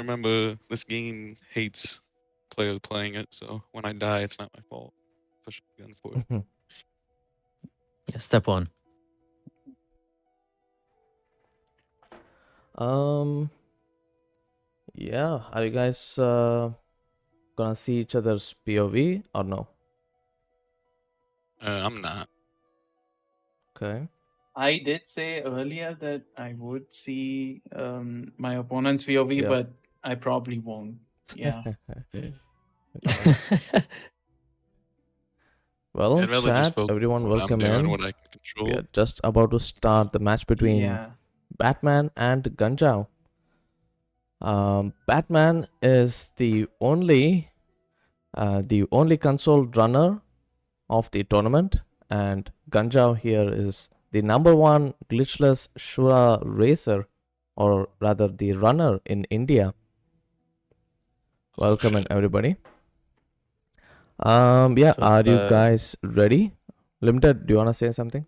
remember this game hates players playing it, so when I die, it's not my fault. Push the gun for it. Yeah, step one. Um. Yeah. Are you guys gonna see each other's POV or no? I'm not. Okay. I did say earlier that I would see my opponent's POV, Yeah. but I probably won't. Yeah. Well, I'd rather just chat, focus everyone, on what I'm welcome doing, in. what I can We control. are just about to start the match between Yeah. Batman and Ganjao. Batman is the only console runner of the tournament, and Ganjao here is the number one glitchless Shura racer, or rather the runner in India. Welcome in, everybody. Yeah, So are it's you the guys ready? Limited, do you wanna say something?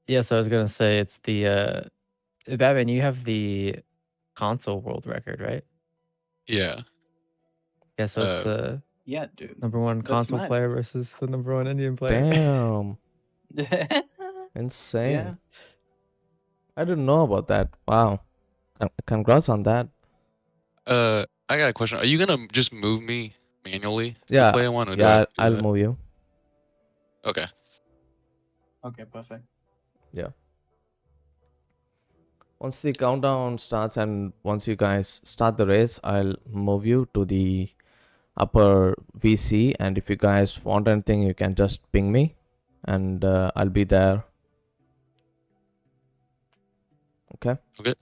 yes, I was gonna say it's the Batman. You have the console world record, right? Yeah. Yeah, so it's the Yeah, dude. number one That's console mad. player versus the number one Indian player. Damn, insane. Yeah. I didn't know about that. Wow. Congrats on that. I got a question. Are you gonna just move me manually Yeah, to play one, or do I yeah, have to do I'll that? move you. Okay. Okay, perfect. Yeah. Once the countdown starts and once you guys start the race, I'll move you to the upper VC, and if you guys want anything, you can just ping me and I'll be there. Okay. Okay.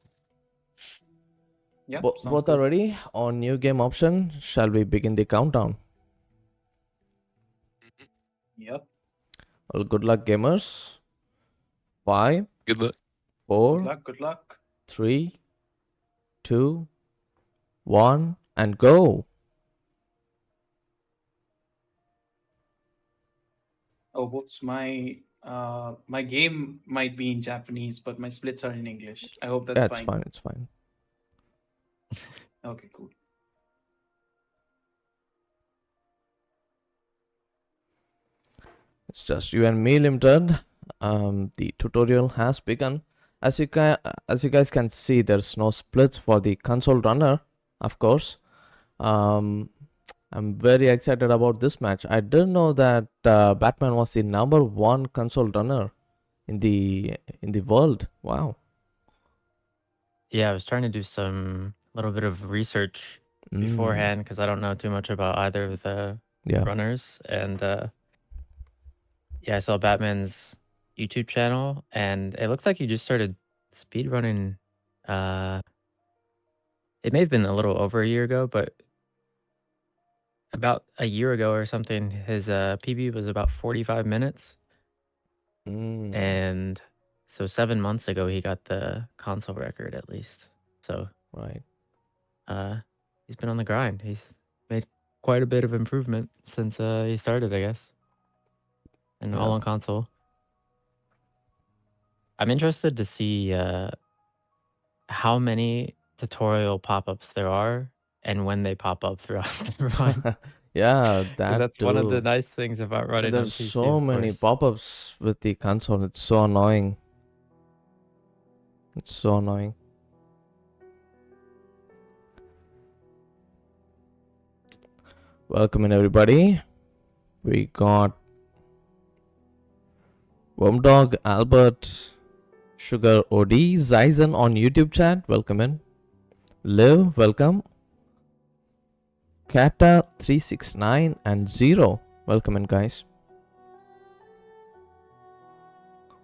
Yeah. Both are ready on new game option. Shall we begin the countdown? Yep. Well, good luck, gamers. 5, Good luck. 4, Good luck. Good luck. 3, 2, 1, and go. Oh, whoops. My game might be in Japanese, but my splits are in English. I hope that's Yeah, it's fine. fine. It's fine. Okay, cool. It's just you and me, Limited. The tutorial has begun. As you guys can see, there's no splits for the console runner, of course. I'm very excited about this match. I didn't know that Batman was the number one console runner in the world. Wow. Yeah, I was trying to do some little bit of research beforehand because I don't know too much about either of the Yeah. runners. And yeah, I saw Batman's YouTube channel, and it looks like he just started speedrunning. It may have been a little over a year ago, but about a year ago or something, his PB was about 45 minutes. And so 7 months ago, he got the console record at least. So Right. he's been on the grind. He's made quite a bit of improvement since he started, I guess. And all Yeah. on console. I'm interested to see how many tutorial pop-ups there are and when they pop up throughout the run. Yeah, Because that's one of the too. nice things about running on There's PC, so of many course. pop-ups with the console. It's so annoying. It's so annoying. Welcome in, everybody. We got Wormdog, Albert, Sugar OD, Zyzen on YouTube chat. Welcome in. Liv, welcome. Kata369 and Zero. Welcome in, guys.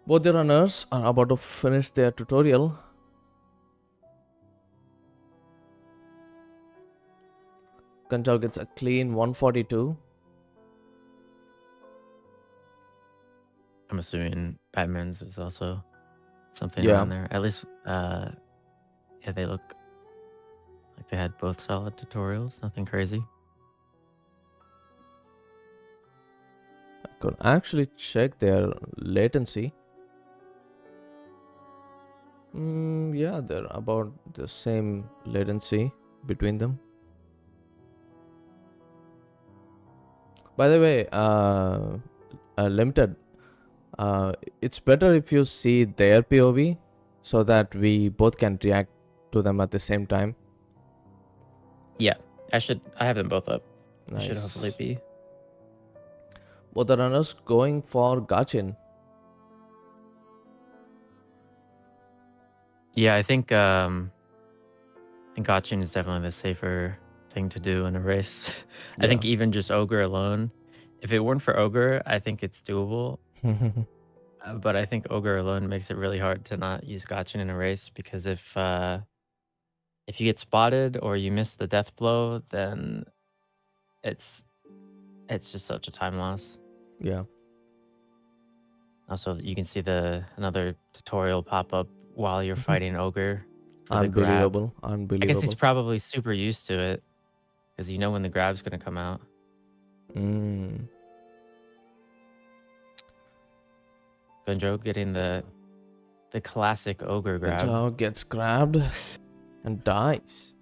Both the runners are about to finish their tutorial. Ganjao gets a clean 142. I'm assuming Batman's is also something Yeah. around there. At least, yeah, they look like they had both solid tutorials. Nothing crazy. I could actually check their latency. Yeah, they're about the same latency between them. By the way, limited. It's better if you see their POV so that we both can react to them at the same time. Yeah, I have them both up. I should Nice. hopefully be. Both the runners going for Gachin. Yeah, I think Gotchin is definitely the safer thing to do in a race. I think Yeah. even just Ogre alone, if it weren't for Ogre, I think it's doable. But I think Ogre alone makes it really hard to not use Gotchin in a race, because if you get spotted or you miss the death blow, then it's just such a time loss. Yeah. Also, you can see another tutorial pop up while you're fighting Ogre for the grab. Unbelievable. I Unbelievable. guess he's probably super used to it, because you know when the grab's gonna come out. Gunjo getting the classic Ogre grab. Gunjo gets grabbed and dies.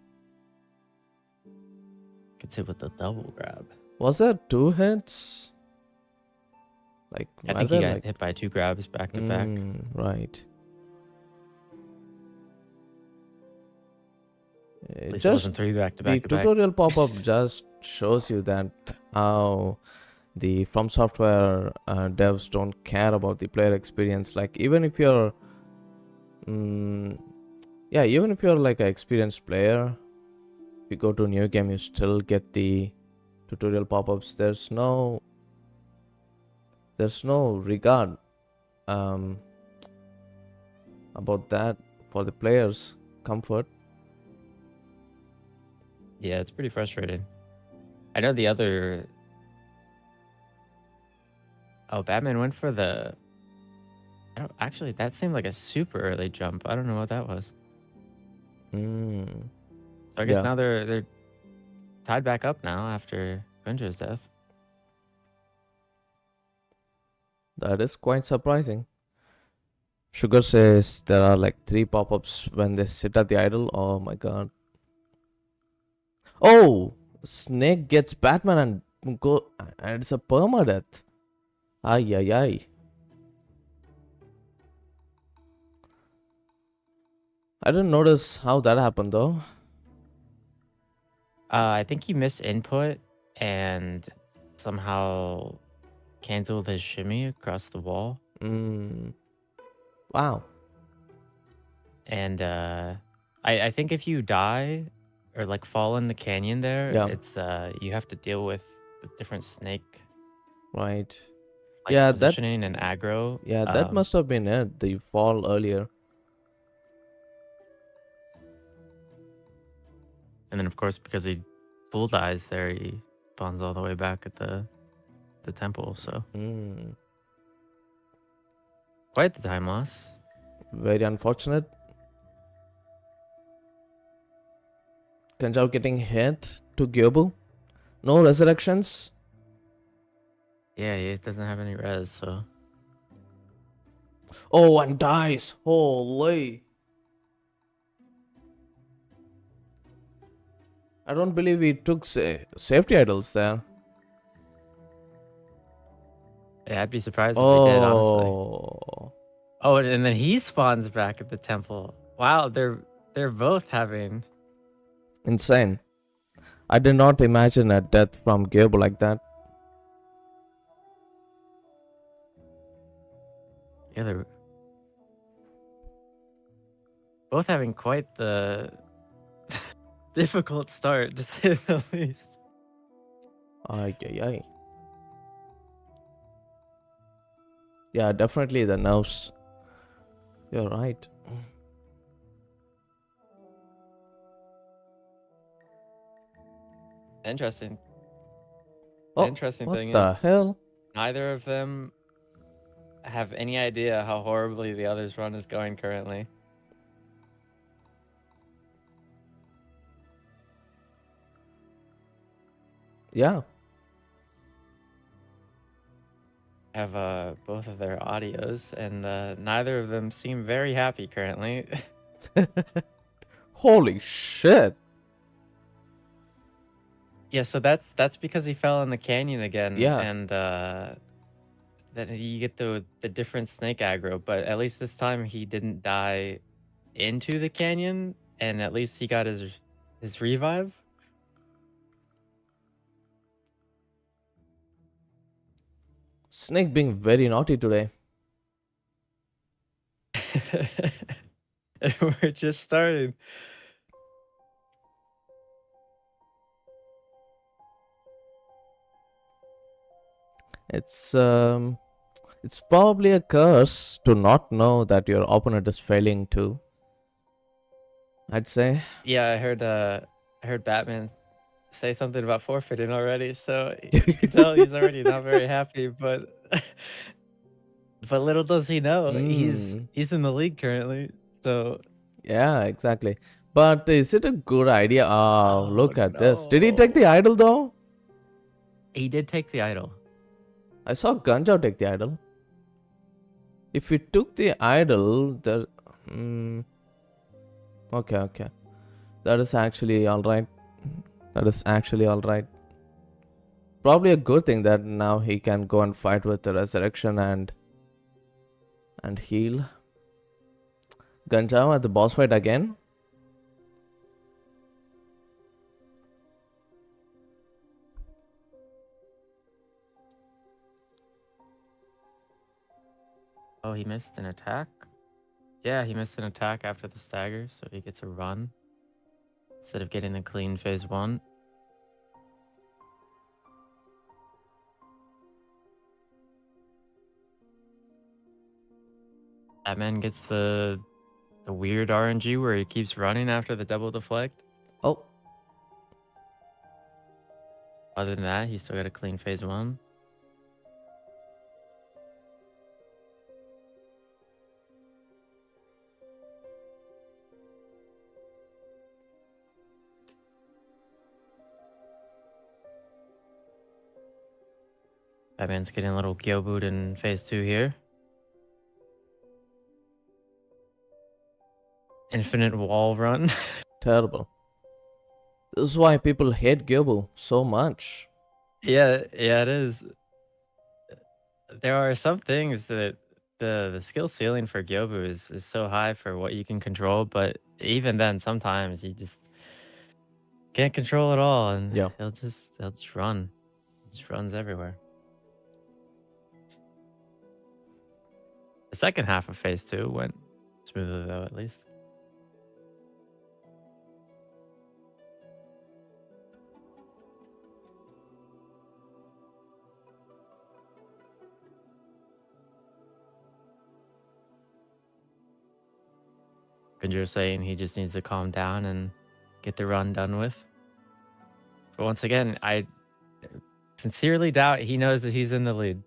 Gets hit with the double grab. Was there 2 hits? Like, I think he got hit by 2 grabs back to back. Right. At least it wasn't 3 back to back to The back. tutorial pop-up just shows you that how the From Software devs don't care about the player experience. Like, even if you're even if you're like an experienced player, if you go to a new game, you still get the tutorial pop-ups. There's no regard about that for the players' comfort. Yeah, it's pretty frustrating. I know the other... Oh, Batman went for the... Actually, that seemed like a super early jump. I don't know what that was. So I guess now they're tied back up now after Gunjo's death. That is quite surprising. Sugar says there are like 3 pop-ups when they sit at the idol. Oh my god. Oh! Snake gets Batman and it's a permadeath. Ay ay ay. I didn't notice how that happened though. I think he missed input and somehow canceled his shimmy across the wall. Wow. And I think if you die or like fall in the canyon there, it's you have to deal with the different snake, right? Like positioning and aggro. Yeah, that must have been it. The fall earlier. And then of course, because he bull dies there, he spawns all the way back at the temple. So quite the time loss. Very unfortunate. Kanjao getting hit to Gyobu. No resurrections. Yeah, he doesn't have any res, so. Oh, and dies. Holy. I don't believe he took safety idols there. Yeah, I'd be surprised if he did, honestly. Oh, and then he spawns back at the temple. Wow, they're both having... Insane. I did not imagine a death from Gyobu like that. Yeah, they're both having quite the difficult start, to say the least. Ay, ay, ay. Yeah, definitely the nerves. You're right. Interesting. Oh, the interesting thing what is the hell? neither of them have any idea how horribly the other's run is going currently. Yeah. Have both of their audios, and neither of them seem very happy currently. Holy shit. Yeah, so that's because he fell in the canyon again, Yeah. and then you get the different snake aggro. But at least this time he didn't die into the canyon, and at least he got his revive. Snake being very naughty today. And we're just starting. It's probably a curse to not know that your opponent is failing too. I'd say. Yeah, I heard Batman say something about forfeiting already, so you can tell he's already not very happy. But but little does he know, he's in the league currently. So Yeah, exactly. But is it a good idea? Oh, look at this. Did he take the no. idol though? He did take the idol. I saw Ganja take the idol. If he took the idol, the okay. That is actually alright. Probably a good thing that now he can go and fight with the resurrection and heal. Ganja at the boss fight again. Oh, he missed an attack? Yeah, he missed an attack after the stagger, so he gets a run instead of getting the clean phase 1. Batman gets the weird RNG where he keeps running after the double deflect. Oh, Other than that, he's still got a clean phase 1. Batman's getting a little Gyoboot in phase 2 here. Infinite wall run. terrible. This is why people hate Gyobu so much. Yeah, it is. There are some things that the skill ceiling for Gyobu is so high for what you can control, but even then, sometimes you just can't control it all, and Yeah. he'll just run. Just runs everywhere. The second half of phase 2 went smoothly though, at least. Gunjir saying he just needs to calm down and get the run done with. But once again, I sincerely doubt he knows that he's in the lead.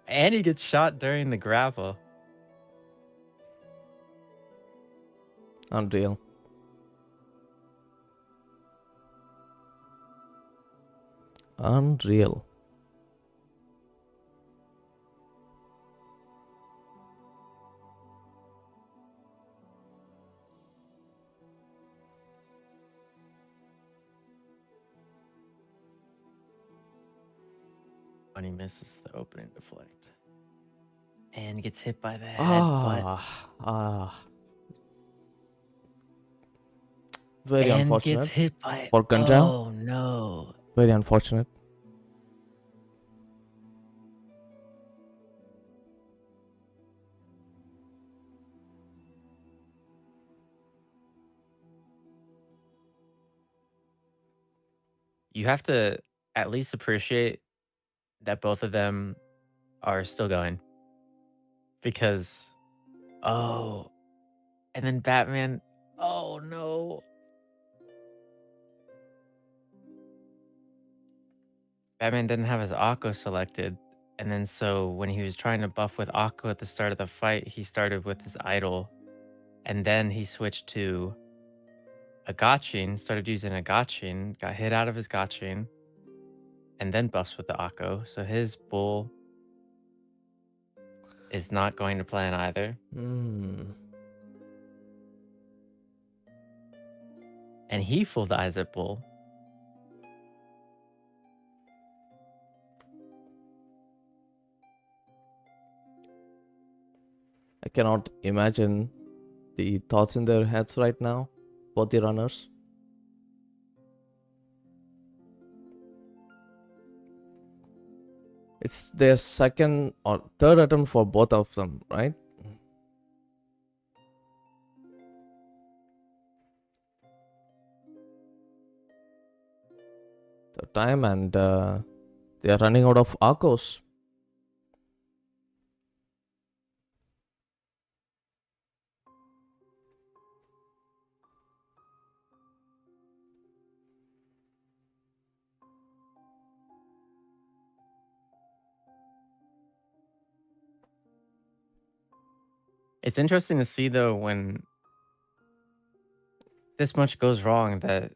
And he gets shot during the grapple. Unreal. Unreal. When he misses the opening deflect. And gets hit by the headbutt. Very And unfortunate. gets hit by for Ganja. Oh no. Very unfortunate. You have to at least appreciate that both of them are still going. Because oh, and then Batman, oh no. Batman didn't have his Akko selected. And then so when he was trying to buff with Akko at the start of the fight, he started with his idol. And then he switched to a Gotchin, started using a Gotchin, got hit out of his Gotchin. and then buffs with the Akko. So his bull is not going to plan either. And he full dies at bull. I cannot imagine the thoughts in their heads right now, both the runners. It's their second or third attempt for both of them, right? The time, and they are running out of Akos. It's interesting to see though when this much goes wrong that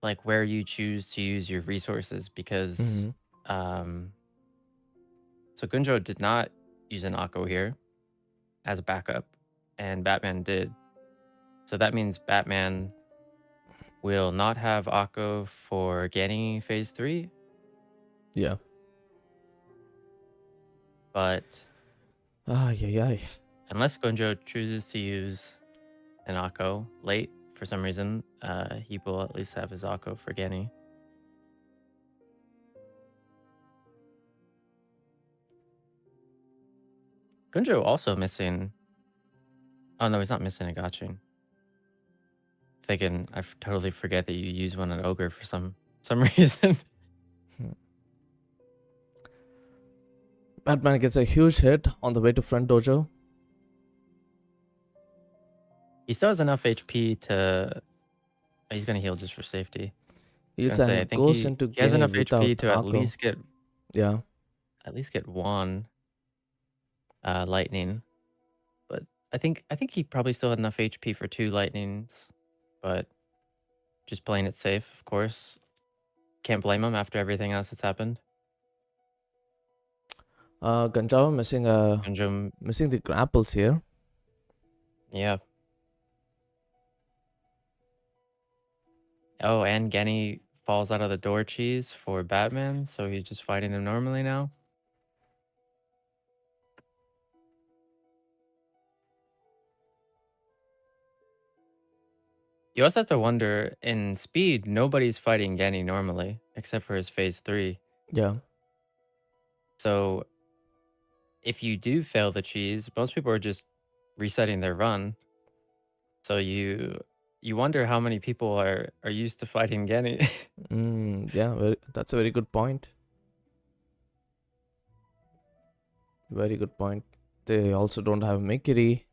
like where you choose to use your resources because so Gunjo did not use an Akko here as a backup and Batman did. So that means Batman will not have Akko for Gani phase 3. Yeah. But yeah. unless Gunjo chooses to use an Akko late for some reason, he will at least have his Akko for Gani. Gunjo also missing. Oh no, he's not missing a Gachin. Thinking I totally forget that you use one on Ogre for some reason. Batman gets a huge hit on the way to front dojo. He still has enough HP to. He's gonna heal just for safety. Heals Say, I and think goes he into has Gani enough HP without to at Akko. least get Yeah. one lightning. But I think he probably still had enough HP for 2 lightnings, but just playing it safe, of course. Can't blame him after everything else that's happened. Ganjava missing the grapples here. Yeah. Oh, and Gani falls out of the door cheese for Batman, so he's just fighting him normally now. You also have to wonder, in Speed, nobody's fighting Gani normally, except for his phase 3. Yeah. So if you do fail the cheese, most people are just resetting their run. So you wonder how many people are used to fighting Gani. Yeah, that's a very good point. Very good point. They also don't have Mikiri.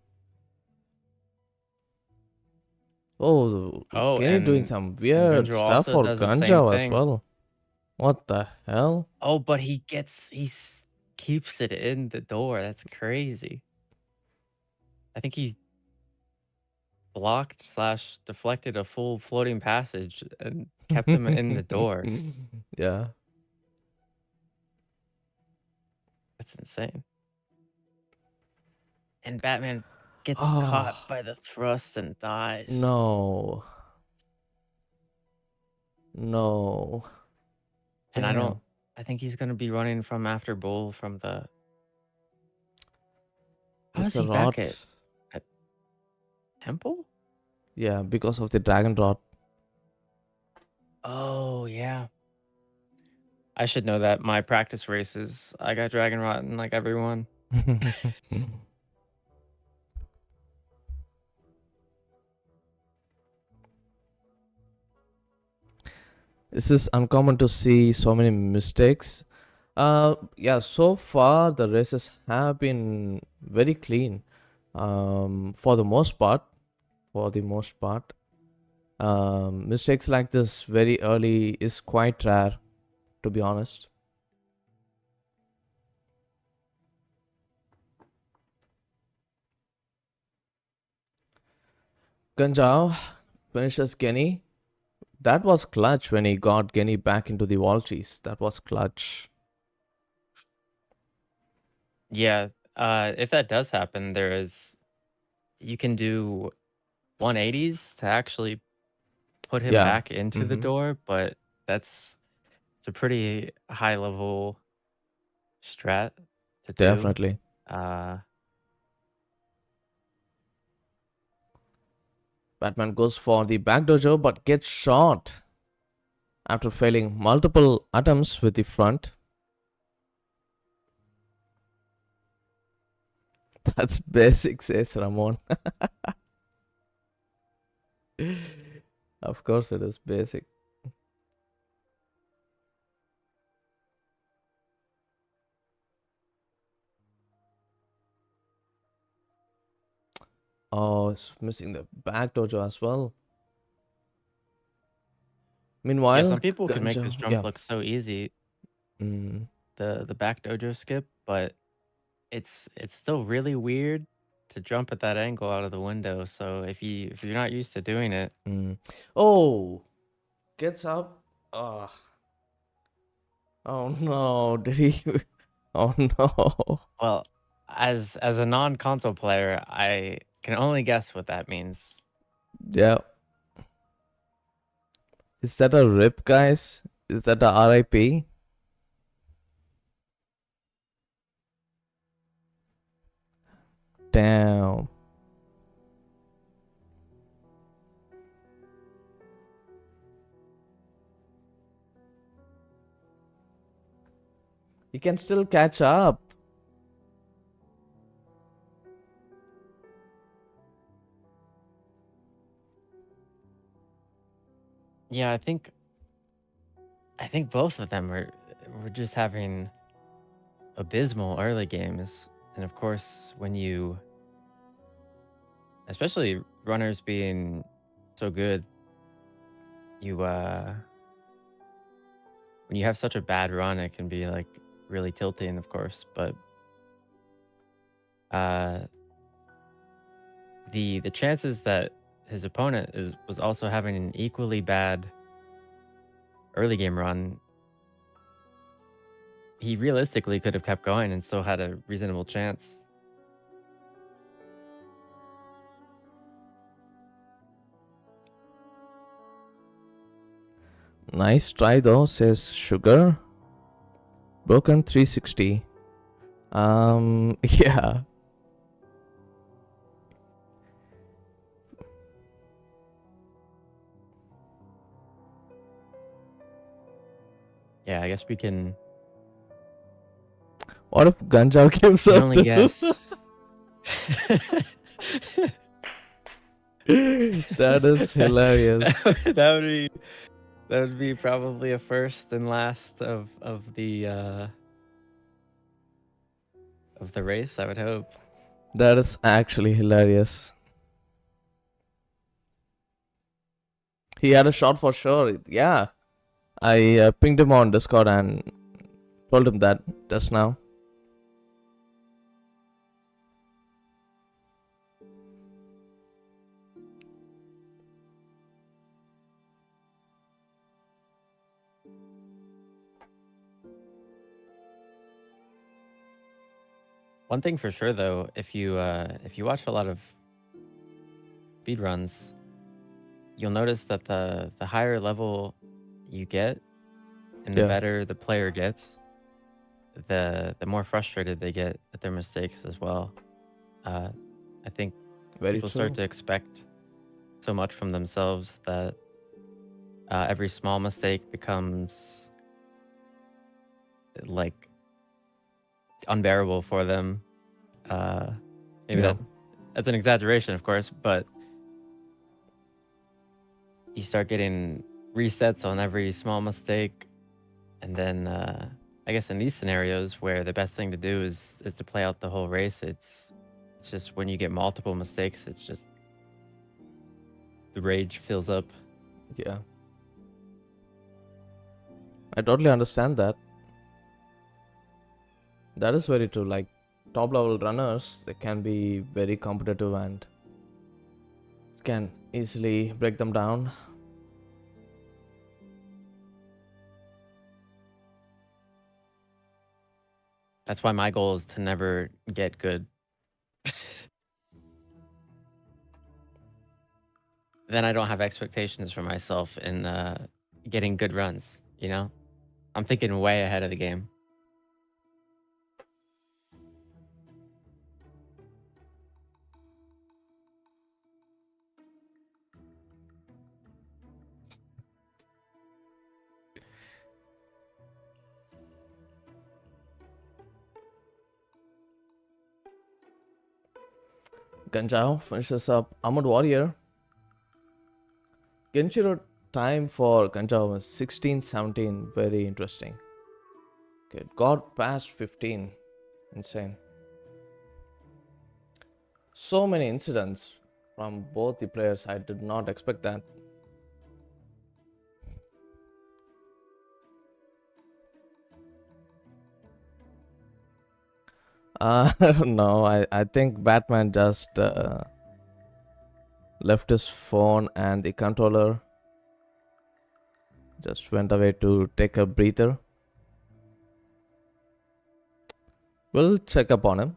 Oh, Kenny doing some weird Gunjo stuff also for does the same Ganja as thing. well. What the hell? Oh, but he keeps it in the door. That's crazy. I think he blocked / deflected a full floating passage and kept him in the door. Yeah. That's insane. And Batman gets caught by the thrust and dies. No. And Damn. I think he's gonna be running from after Bull from the. How is he back at Temple? Yeah, because of the dragon rod. Oh yeah. I should know that. My practice races, I got Dragon Rot in like everyone. This is uncommon to see so many mistakes. Yeah, so far the races have been very clean. For the most part. Mistakes like this very early is quite rare, to be honest. Ganjao finishes Kenny That was clutch when he got Genny back into the wall cheese. That was clutch. Yeah, if that does happen, you can do 180s to actually put him Yeah. back into the door, but it's a pretty high level strat to do. Definitely. Batman goes for the back dojo but gets shot after failing multiple attempts with the front. That's basic, says Ramon. Of course it is basic. Oh, it's missing the back dojo as well. Meanwhile, yeah, some people can make Ganja, this jump yeah. look so easy, Mm, the back dojo skip, but it's still really weird to jump at that angle out of the window. So if you're not used to doing it, Oh, gets up. Oh no, did he? Oh no. well, as a non-console player, I can only guess what that means. Yeah. Is that a rip, guys? Is that a RIP? Damn. He can still catch up. Yeah, I think both of them were just having abysmal early games, and of course, especially runners being so good, when you have such a bad run, it can be like really tilting, of course. But the chances that his opponent was also having an equally bad early game run, he realistically could have kept going and still had a reasonable chance. Nice try though, says Sugar. Broken 360. Yeah. Yeah, I guess we can What if Ganja gives up? only guess. That is hilarious. that would be probably a first and last of the race, I would hope. That is actually hilarious. He had a shot for sure. Yeah. I pinged him on Discord and told him that just now. One thing for sure, though, if you watch a lot of speedruns, you'll notice that the higher level you get, and the better the player gets, the more frustrated they get at their mistakes as well. I think people start to expect so much from themselves that every small mistake becomes like unbearable for them. Maybe that's an exaggeration, of course, but you start getting resets on every small mistake, and then I guess in these scenarios where the best thing to do is to play out the whole race, it's just when you get multiple mistakes, it's just the rage fills up. Yeah. I totally understand that. That is very true. Like top level runners, they can be very competitive and can easily break them down. That's why my goal is to never get good. Then I don't have expectations for myself in getting good runs, you know? I'm thinking way ahead of the game. Ganjao finishes up Armored Warrior. Genshiro time for Ganjao was 16-17. Very interesting. Okay, it got past 15. Insane. So many incidents from both the players. I did not expect that. No, I think Batman just left his phone and the controller, just went away to take a breather. We'll check up on him.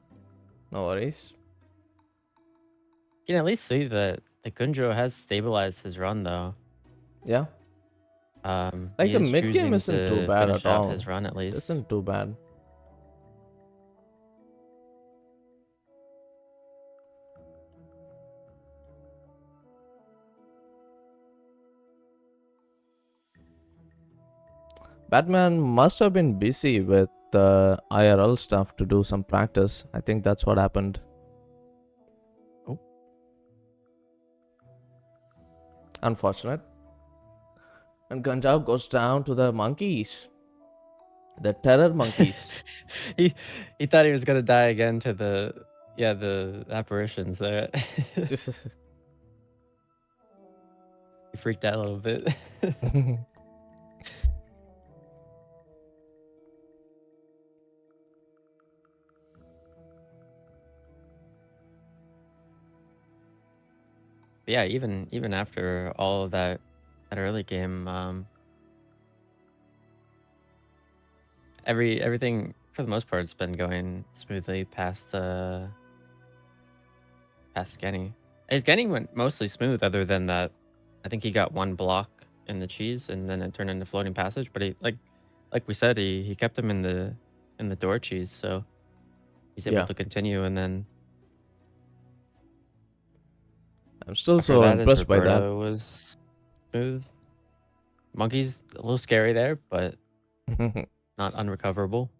No worries. You can at least see that the Kunjo has stabilized his run, though. Yeah. He Like the is mid game choosing isn't too to bad finish at out all. his run at least. Isn't too bad. Batman must have been busy with IRL stuff to do some practice. I think that's what happened. Oh. Unfortunate. And Ganjao goes down to the monkeys. The terror monkeys. he thought he was gonna die again to the apparitions there. He freaked out a little bit. But yeah, even after all of that early game, everything for the most part has been going smoothly past Genny. His Genny went mostly smooth, other than that. I think he got one block in the cheese, and then it turned into floating passage. But he like we said, he kept him in the door cheese, so he's able to continue. And then I'm still after so that, his impressed by that. Roberto was smooth. Monkey's a little scary there, but not unrecoverable.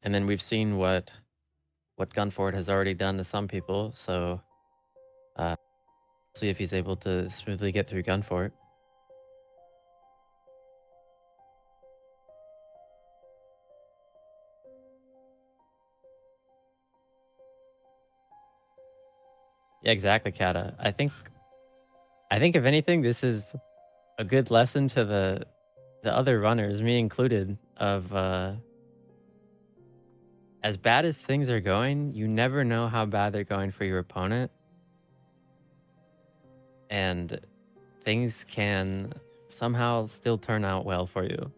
And then we've seen what Gunford has already done to some people, so see if he's able to smoothly get through Gunfort. Yeah, exactly, Kata. I think if anything, this is a good lesson to the other runners, me included, of as bad as things are going, you never know how bad they're going for your opponent. And things can somehow still turn out well for you.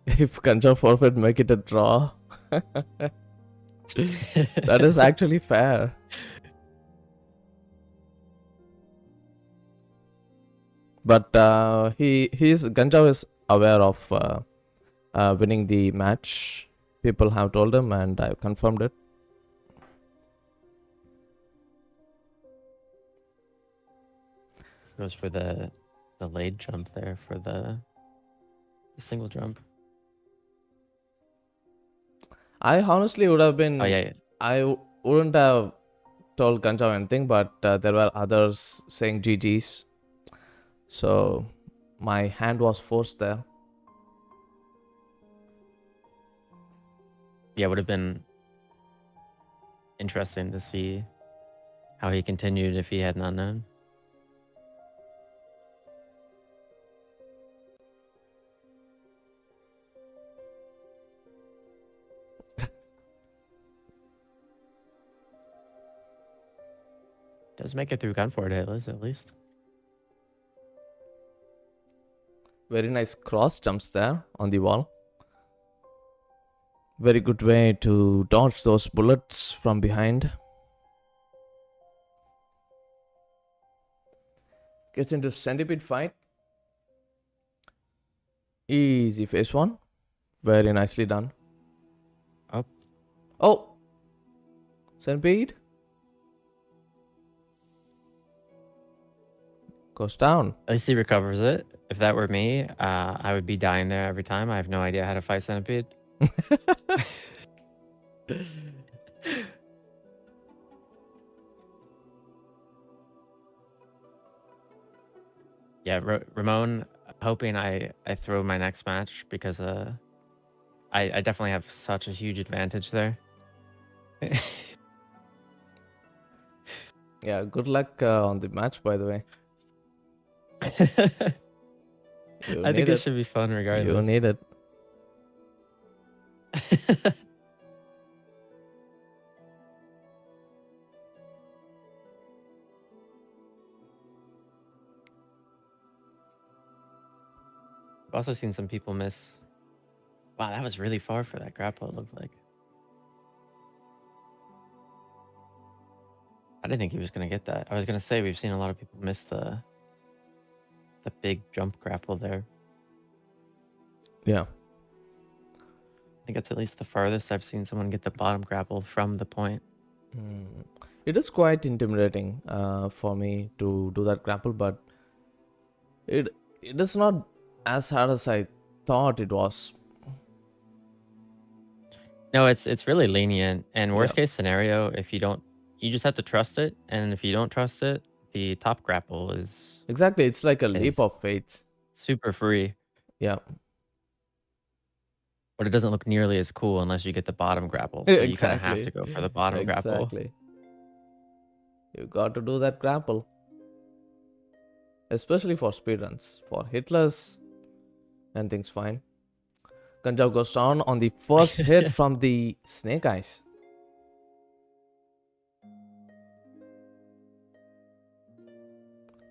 If Ganjao forfeit, make it a draw. That is actually fair. But Ganjao is aware of winning the match. People have told him, and I've confirmed it. Goes for the laid jump there for the single jump. I honestly would have been. Oh yeah. I wouldn't have told Ganjao anything, but there were others saying GG's. So my hand was forced there. Yeah, it would have been interesting to see how he continued if he had not known. Does make it through Gunford at least. Very nice cross jumps there on the wall. Very good way to dodge those bullets from behind. Gets into centipede fight. Easy phase 1. Very nicely done. Up. Oh! Centipede. Goes down. At least he recovers it. If that were me, I would be dying there every time. I have no idea how to fight Centipede. Yeah, Ramon, hoping I throw my next match because I definitely have such a huge advantage there. Yeah, good luck on the match, by the way. I think it should be fun regardless. You need it. I've also seen some people miss. Wow, that was really far for that grapple, it looked like. I didn't think he was going to get that. I was going to say we've seen a lot of people miss the big jump grapple there. Yeah. I think that's at least the farthest I've seen someone get the bottom grapple from the point. It is quite intimidating for me to do that grapple, but it is not as hard as I thought it was. No, it's really lenient. And worst case scenario, if you don't, you just have to trust it. And if you don't trust it, the top grapple is exactly. It's like a leap of faith. Super free. Yeah. But it doesn't look nearly as cool unless you get the bottom grapple. So you kind of have to go for the bottom grapple. Exactly. You got to do that grapple. Especially for speedruns. For hitlers, anything's fine. Kanjab goes down on the first hit from the Snake Eyes.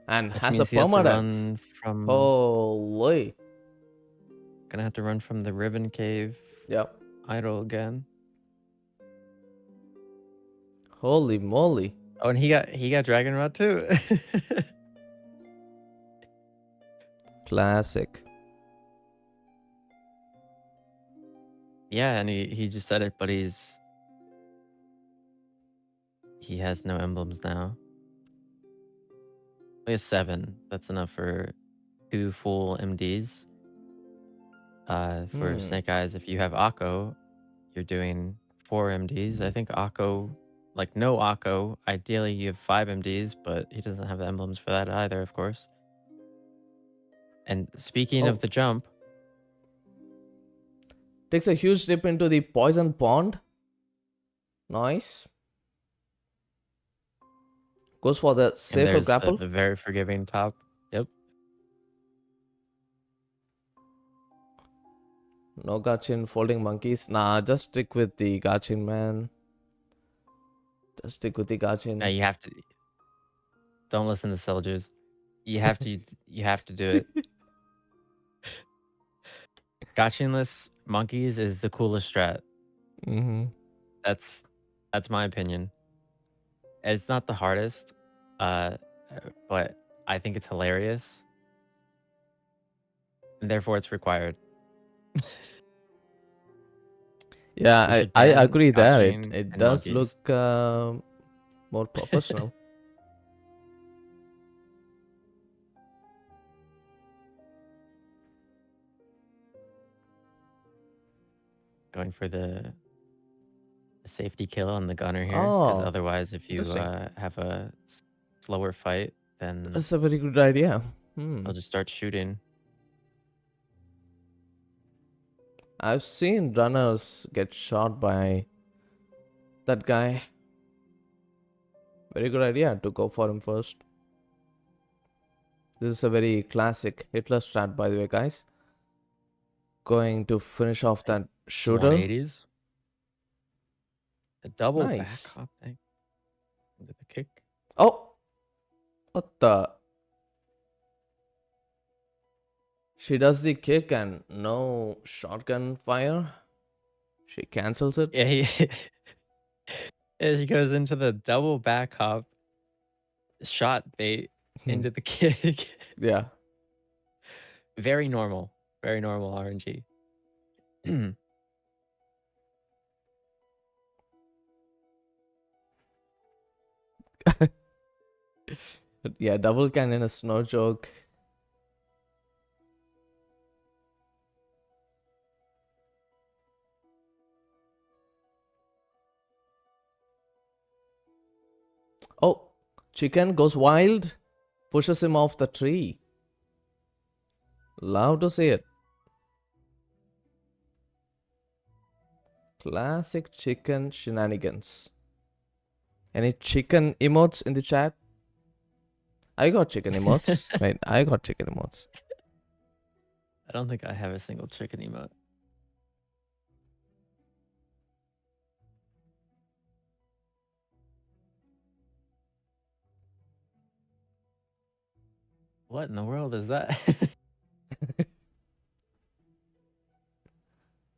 And has a permadeath. Holy. Gonna have to run from the Ribbon Cave. Yep. Idol again. Holy moly. Oh, and he got Dragon Rod too. Classic. Yeah, and he just said it, but he has no emblems now. He has 7. That's enough for 2 full MDs. For Snake Eyes, if you have Akko, you're doing 4 MDs. I think Akko, like no Akko, ideally you have 5 MDs, but he doesn't have the emblems for that either, of course. And speaking of the jump, takes a huge dip into the poison pond. Nice. Goes for the safer grapple. The very forgiving top. Yep. No Gachin, folding monkeys. Nah, just stick with the Gachin, man. Just stick with the Gachin. No, you have to. Don't listen to soldiers. You have to. You have to do it. Gachinless monkeys is the coolest strat. That's my opinion. It's not the hardest, but I think it's hilarious, and therefore it's required. Yeah, I agree there. It does monkeys. Look more professional. Going for the safety kill on the gunner here, because otherwise if you have a slower fight, then that's a very good idea. I'll just start shooting. I've seen runners get shot by that guy. Very good idea to go for him first. This is a very classic Hitler strat, by the way, guys. Going to finish off that shooter. 180s. A double back hop thing. Into the kick. Oh! What the? She does the kick and no shotgun fire. She cancels it. Yeah, yeah, she goes into the double back hop, shot bait into the kick. Yeah. Very normal RNG. Yeah, double cannon is no joke. Oh, chicken goes wild, pushes him off the tree. Love to see it. Classic chicken shenanigans. Any chicken emotes in the chat? I got chicken emotes. Wait, I got chicken emotes. I don't think I have a single chicken emote. What in the world is that?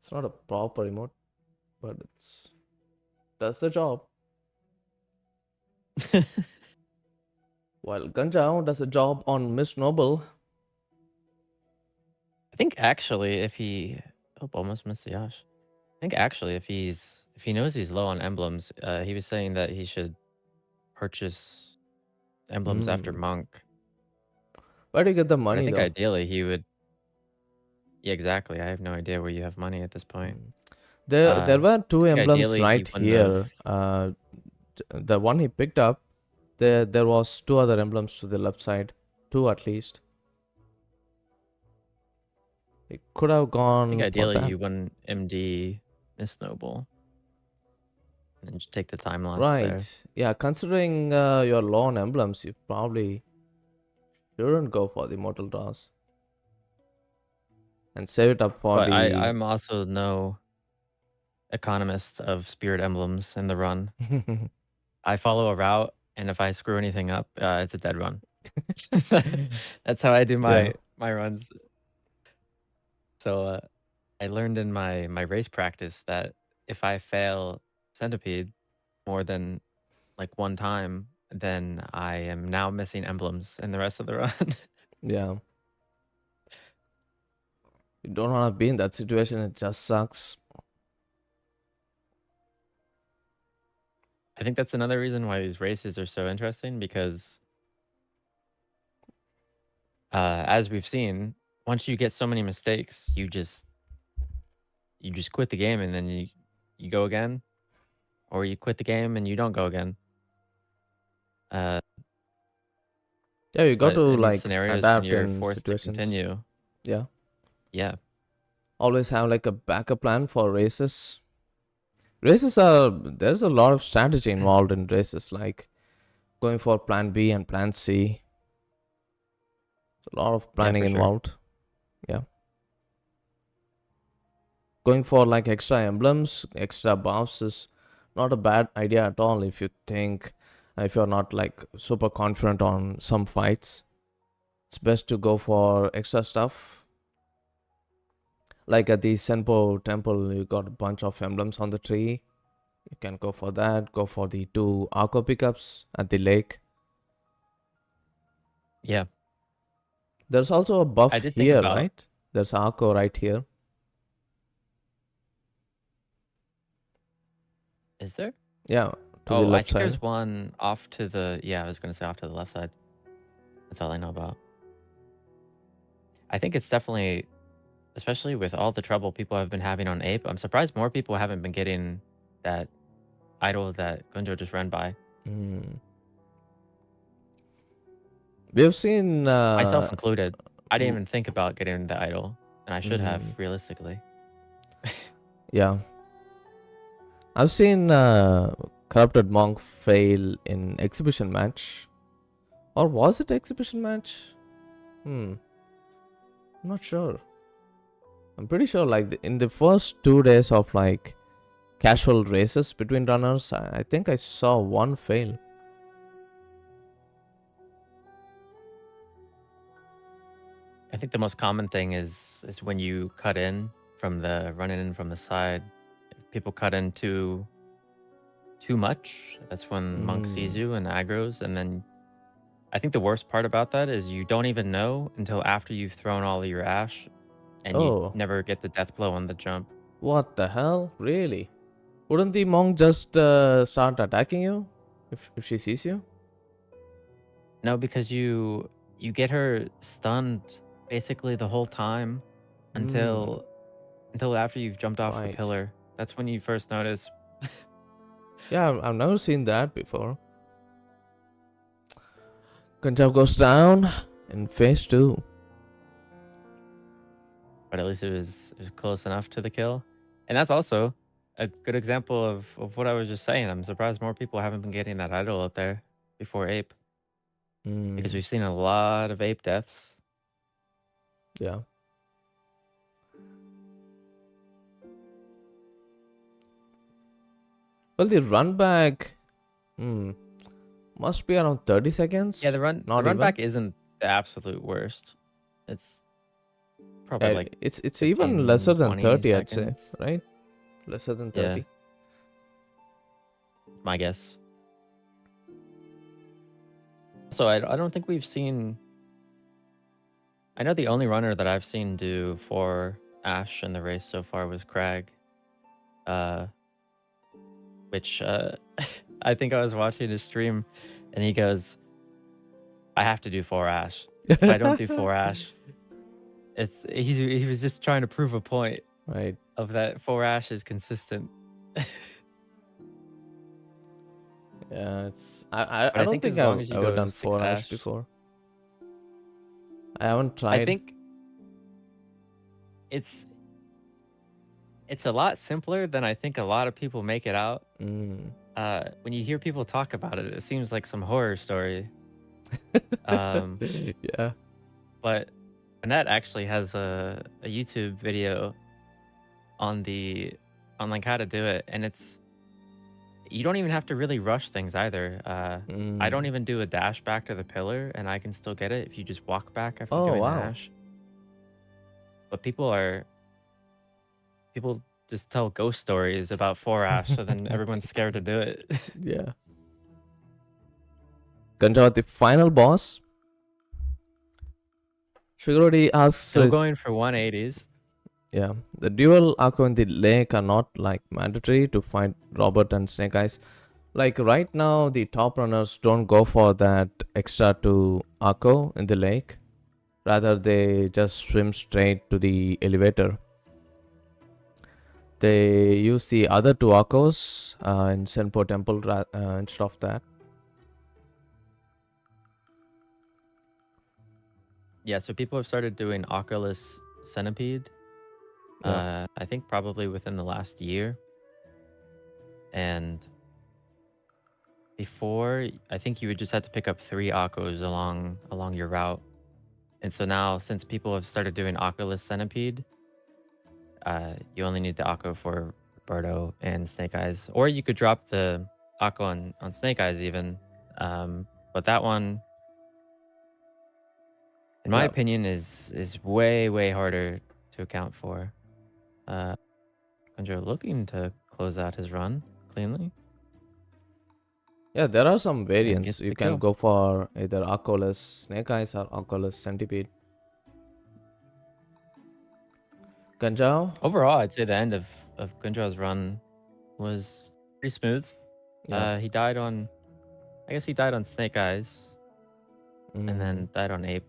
It's not a proper emote, but it's does the job. While Ganjao does a job on Miss Noble. I think actually if he almost missed the Yash. I think actually if he knows he's low on emblems, he was saying that he should purchase emblems after Monk. Where do you get the But money I think though? ideally he would. Yeah, exactly. I have no idea where you have money at this point. There were two think emblems ideally he right wouldn't here. have- The one he picked up, there was two other emblems to the left side, two at least. He could have I gone think for ideally that. you wouldn't MD Miss Noble. And then just take the time loss Right. there. Yeah, considering your low on emblems, you probably shouldn't go for the mortal draws. And save it up for But the... I'm also no economist of spirit emblems in the run. I follow a route, and if I screw anything up, it's a dead run. That's how I do my runs. So I learned in my race practice that if I fail Centipede more than like one time, then I am now missing emblems in the rest of the run. Yeah. You don't want to be in that situation. It just sucks. I think that's another reason why these races are so interesting because as we've seen, once you get so many mistakes, you just quit the game and then you go again, or you quit the game and you don't go again. Yeah, you got But to in these like scenarios when adapt you're in forced to situations. continue, Yeah. yeah, Always have like a backup plan for races. There's a lot of strategy involved in races, like going for plan B and plan C. There's a lot of planning for sure. involved. Yeah. Going for like extra emblems, extra buffs is not a bad idea at all if you think, if you're not like super confident on some fights. It's best to go for extra stuff. Like at the Senpo temple, you got a bunch of emblems on the tree. You can go for that. Go for the 2 Arco pickups at the lake. Yeah. There's also a buff I did here, think about, right? There's Arco right here. is there? Yeah, to the Oh, I left think side. there's one off to the, I was going to say off to the left side. That's all I know about. I think it's definitely, especially with all the trouble people have been having on Ape, I'm surprised more people haven't been getting that idol that Gunjo just ran by. We've seen... myself included. I didn't even think about getting the idol, and I should have, realistically. Yeah. I've seen Corrupted Monk fail in exhibition match. Or was it exhibition match? I'm not sure. I'm pretty sure like in the first 2 days of like casual races between runners, I think I saw one fail. I think the most common thing is when you cut in from the running in from the side. If people cut in too much, that's when Monk sees Mm. you and aggroes, and then I think the worst part about that is you don't even know until after you've thrown all of your ash and you Oh, never get the death blow on the jump. what the hell? Really? Wouldn't the monk just start attacking you if she sees you? No, because you get her stunned basically the whole time Hmm. until after you've jumped off the Right. pillar. That's when you first notice. Yeah, I've never seen that before. Kanjav goes down in phase 2. But at least it was close enough to the kill. And that's also a good example of what I was just saying. I'm surprised more people haven't been getting that idol up there before ape because Mm. we've seen a lot of ape deaths. Yeah. Well, the run back must be around 30 seconds. Yeah, the Not run even. back isn't the absolute worst. It's probably Yeah, like it's even lesser 15, than 20 30, I'd say, seconds. right? Lesser than Yeah, 30. my guess. So I don't think we've seen. I know the only runner that I've seen do 4 Ash in the race so far was Crag. Uh, which I think I was watching his stream and he goes, I have to do 4 Ash. If I don't do 4 Ash, he was just trying to prove a point Right. of that 4 Ash is consistent. Yeah, But I I don't think think as long I've as you ever go done 6 4 ash Ash, before. I haven't I tried. think it's a lot simpler than I think a lot of people make it out. Mm. When you hear people talk about it, it seems like some horror story. Um, Yeah. but Annette actually has a YouTube video on like how to do it, and you don't even have to really rush things either. I don't Mm. even do a dash back to the pillar, and I can still get it if you just walk back after Oh, doing the wow. ash. But people just tell ghost stories about 4 ash, so then everyone's scared to do it. Yeah. Ganja, the final boss. Shigurodi asks Still is going for 180s. yeah. The dual Akko in the lake are not like mandatory to find Robert and Snake Eyes. Like right now, the top runners don't go for that extra to Akko in the lake. Rather, they just swim straight to the elevator. They use the other two Akkos in Senpo Temple instead of that. Yeah, so people have started doing Oculus Centipede. Yeah. I think probably within the last year. And before, I think you would just have to pick up 3 Akos along your route. And so now, since people have started doing Oculus Centipede, you only need the Akko for Birdo and Snake Eyes. Or you could drop the Akko on Snake Eyes even. But that one, in my Yeah. opinion, is way, way harder to account for. Conjo looking to close out his run cleanly Yeah, there are some and variants. gets You the can kill. go for either Oculus Snake Eyes or Oculus Centipede. Ganjao? Overall, I'd say the end of Gunjao's run was pretty smooth. Yeah. He died on, I guess he died on Snake Eyes and then died on Ape.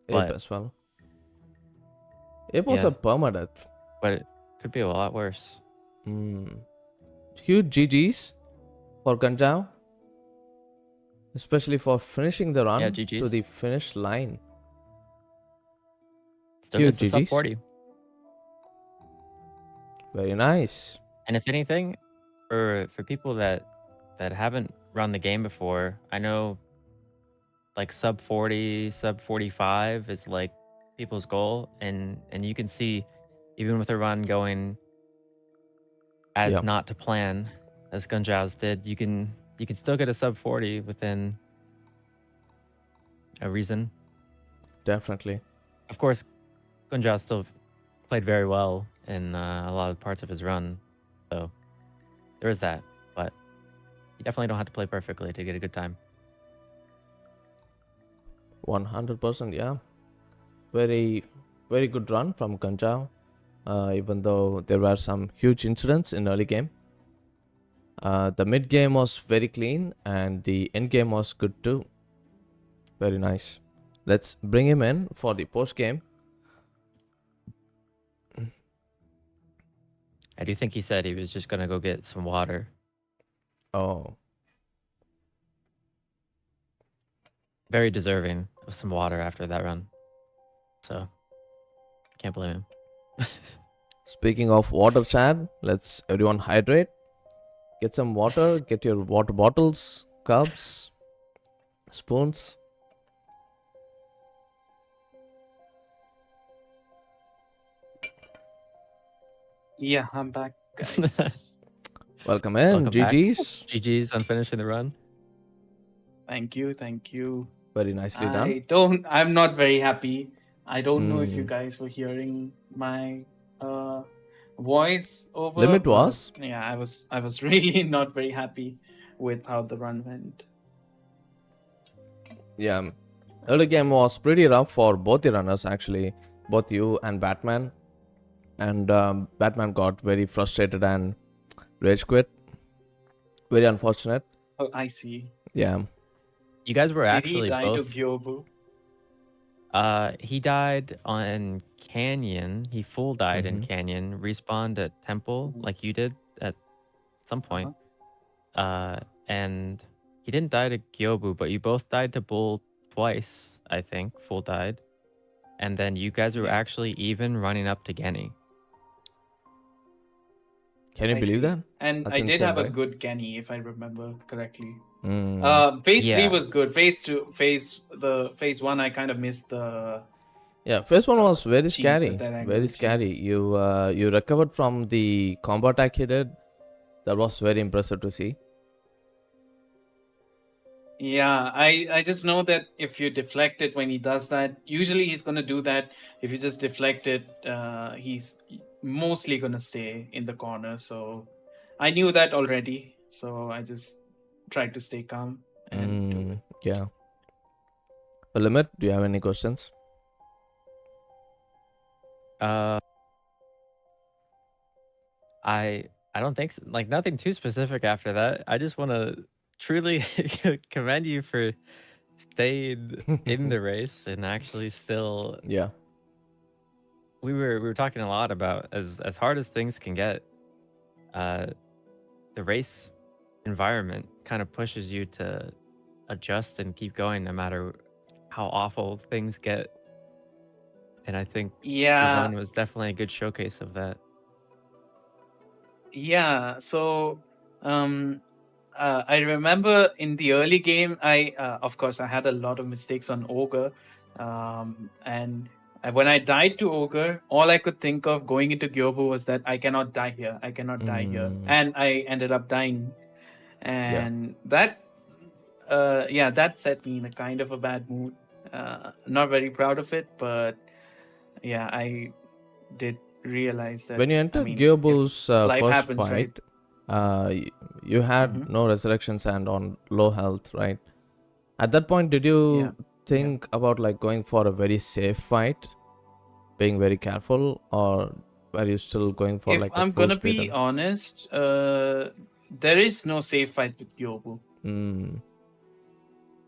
Ape But as well. Ape was yeah, a permadeath. but it could be a lot worse. Huge GG's for Ganjao. Especially for finishing the Yeah, run to GG's. the finish line. Still Huge gets the sub GG's. 40. Very nice. And if anything, for people that haven't run the game before, I know like sub 40, sub 45 is like people's goal, and you can see even with a run going as Yeah, not to plan as Gunjao's did, you can still get a sub 40 within a reason. definitely. Of course, Gunja still played very well in a lot of parts of his run. So there is that. But you definitely don't have to play perfectly to get a good time. 100%, yeah. Very, very good run from Ganja. Even though there were some huge incidents in early game. The mid game was very clean and the end game was good too. Very nice. Let's bring him in for the post game. I do think he said he was just going to go get some water. Oh, Very deserving of some water after that run. So, can't blame him. speaking of water, Chad, let's everyone hydrate. Get some water, get your water bottles, cups, spoons. Yeah, I'm back, guys. Welcome in, Welcome back. GG's. GG's on finishing the run. Thank you, thank you. Very nicely done. I'm not very happy. I don't know if you Hmm. guys were hearing my voice over. Limit but was? Yeah, I was really not very happy with how the run went. Yeah, early game was pretty rough for both the runners actually, both you and Batman. And Batman got very frustrated and rage quit. Very unfortunate. Oh, I see. Yeah. You guys were Did he actually die to both. Gyobu? He died on Canyon. He full died in Mhm. Canyon. Respawned at Temple Mhm. like you did at some point. And he didn't die to Gyobu, but you both died to Bull twice, I think. Full died. And then you guys were Yeah. actually even running up to Genny. Can you I believe see. that? And That's I did insane, have a right? good Genny, if I remember correctly. Mm. Phase 3 Yeah. was good. Phase 1, I kind of missed the Yeah, first one was very cheese, the scary. Dirango Very scary. cheese. You recovered from the combo attack he did. That was very impressive to see. Yeah, I just know that if you deflect it when he does that, usually he's gonna do that. If you just deflect it, he's mostly gonna stay in the corner. So I knew that already. So I just tried to stay calm and do it. Yeah. Well, Limit, do you have any questions? I don't think so. Like nothing too specific after that. I just want to truly commend you for staying in the race and actually still. Yeah. We were talking a lot about as hard as things can get. The race environment kind of pushes you to adjust and keep going no matter how awful things get. And I think the Yeah, run was definitely a good showcase of that. yeah. So, I remember in the early game, of course, I had a lot of mistakes on Ogre, and when I died to Ogre, all I could think of going into Gyobu was that I cannot die here. I cannot die here, and I ended up dying, and that, yeah, that set me in a kind of a bad mood. Not very proud of it, but yeah, I did realize that When you I entered mean, Gyobu's life first happens, right? fight, you had Mhm. no resurrections and on low health, right? At that point, did you Yeah. think about like going for a very safe fight, being very careful, or were you still going for If like a I'm full gonna speed? be honest, there is no safe fight with Gyobu.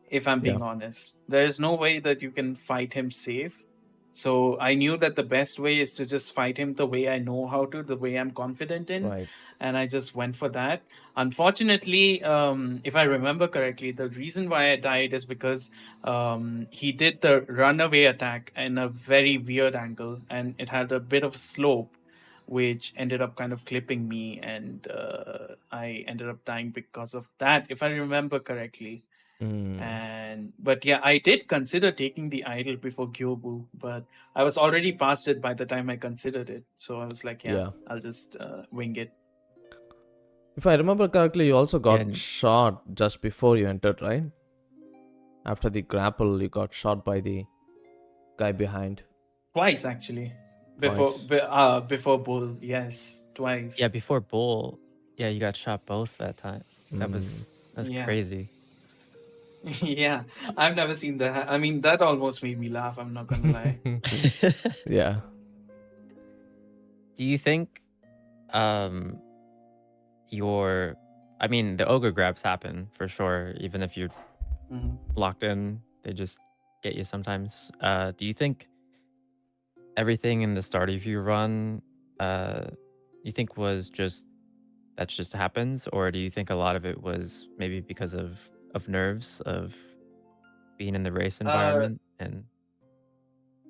If I'm being honest, there is no way that you can fight him safe. So I knew that the best way is to just fight him the way I know how to, the way I'm confident in, Right. and I just went for that. Unfortunately, if I remember correctly, the reason why I died is because he did the runaway attack in a very weird angle, and it had a bit of a slope, which ended up kind of clipping me, and I ended up dying because of that, if I remember correctly. But yeah, I did consider taking the idol before Gyobu, but I was already past it by the time I considered it. So I was like, yeah. I'll just wing it. If I remember correctly, you also got And- shot just before you entered, right? After the grapple, you got shot by the guy behind. Twice actually. Twice. Before Bull, yes, twice. Yeah, before Bull, yeah, you got shot both that time. Mm. That's Yeah. crazy. Yeah, I've never seen that. I mean, that almost made me laugh. I'm not gonna lie. Yeah. Do you think um your I mean the ogre grabs happen for sure, even if you're Mhm. locked in, they just get you sometimes. Do you think everything in the start of your run you think was just that's just happens, or do you think a lot of it was maybe because of nerves of being in the race Uh, environment and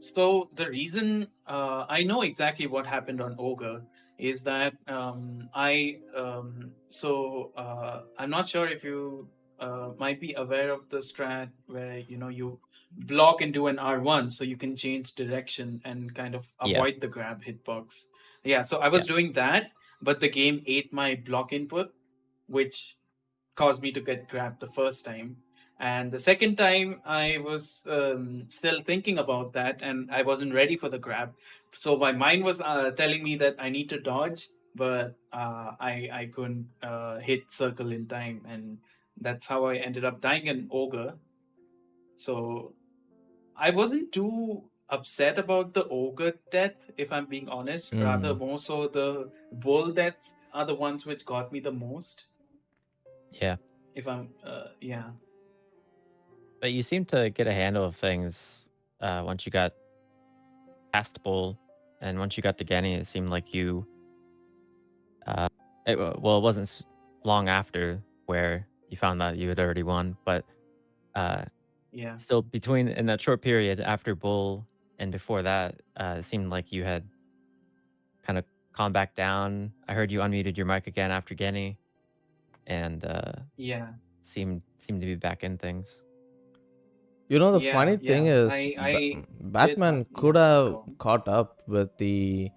so the reason I know exactly what happened on Ogre is that I'm not sure if you might be aware of the strat where you block and do an R1 so you can change direction and kind of yeah, avoid the grab hitbox. Yeah, so I yeah. was doing that, but the game ate my block input, which caused me to get grabbed the first time. And the second time, I was still thinking about that, and I wasn't ready for the grab. So my mind was telling me that I need to dodge, but I couldn't hit circle in time, and that's how I ended up dying an ogre. So I wasn't too upset about the ogre death, if I'm being honest. Rather, Mm. more so the bull deaths are the ones which got me the most. Yeah. If I'm, yeah. But you seem to get a handle of things once you got past Bull and once you got to Genny, it seemed like you well, it wasn't long after where you found that you had already won, but uh Yeah. still between in that short period after Bull and before that, it seemed like you had kind of calmed back down. I heard you unmuted your mic again after Genny and Yeah. seemed to be back in things. You know, the Yeah. funny thing Yeah. is, I did have, Batman yeah. could have Go. caught up with the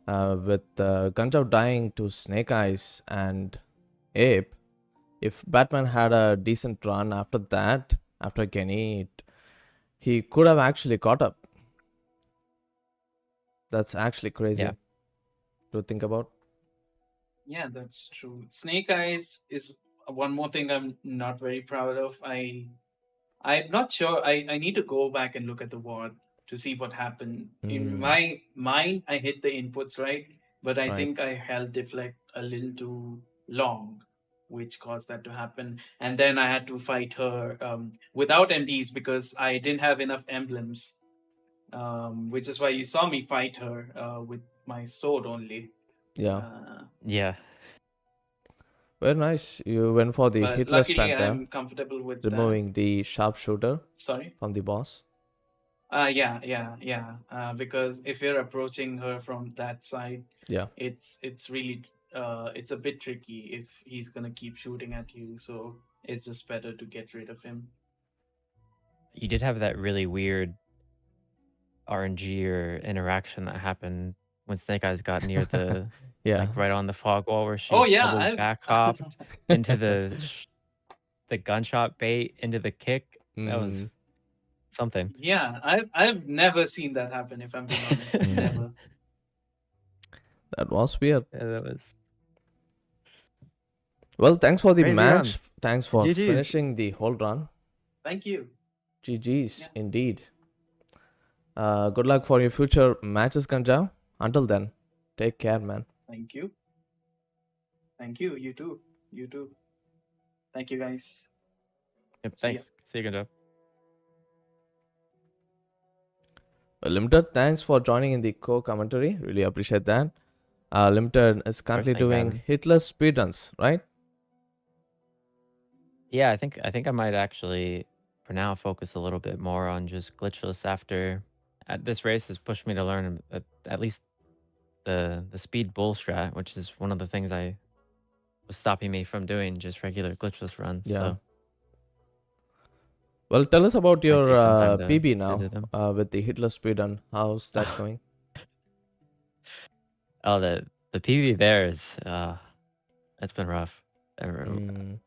Gunjav dying to Snake Eyes and Ape. If Batman had a decent run after that, after Kenny, he could have actually caught up. That's actually Yeah. crazy to think about. Yeah, that's true. Snake Eyes is one more thing I'm not very proud of. I'm not sure. I need to go back and look at the ward to see what happened. In Mm, my mind, I hit the inputs right, but I right. think I held deflect a little too long, which caused that to happen. And then I had to fight her without MDs because I didn't have enough emblems, which is why you saw me fight her with my sword only. Yeah. Yeah. Very nice. You went for the But hitless luckily, strat there, I'm comfortable with that. removing the sharpshooter Sorry. from the boss. Yeah. Because if you're approaching her from that side, Yeah. it's really it's a bit tricky if he's gonna keep shooting at you. So it's just better to get rid of him. You did have that really weird RNG or interaction that happened when Snake Eyes got near the Yeah. like right on the fog wall where Oh she yeah, double back hopped into the gunshot bait into the kick. That Mm, was something. yeah. I've never seen that happen. If I'm being honest, mm. never. That was weird. Yeah, that was Well, thanks for the crazy run. match. Thanks for GG's. finishing the whole run. Thank you. GG's, Yeah. indeed. Good luck for your future matches, Kanjao. Until then, take care, man. Thank you. Thank you. You too. You too. Thank you, guys. Yep, See ya. thanks. See you, Gunjo. Limited, thanks for joining in the co-commentary. Really appreciate that. Limited is currently Thanks for having doing me. hitless speedruns, right? Yeah, I think I might actually for now focus a little bit more on just glitchless after this race has pushed me to learn at least the speed bull strat, which is one of the things I was stopping me from doing just regular glitchless runs. Yeah. So Well, tell us about might your take some time to PB get into now them. with the hitless speedrun. How's that going? Oh, the PV there is it's been rough. Mm,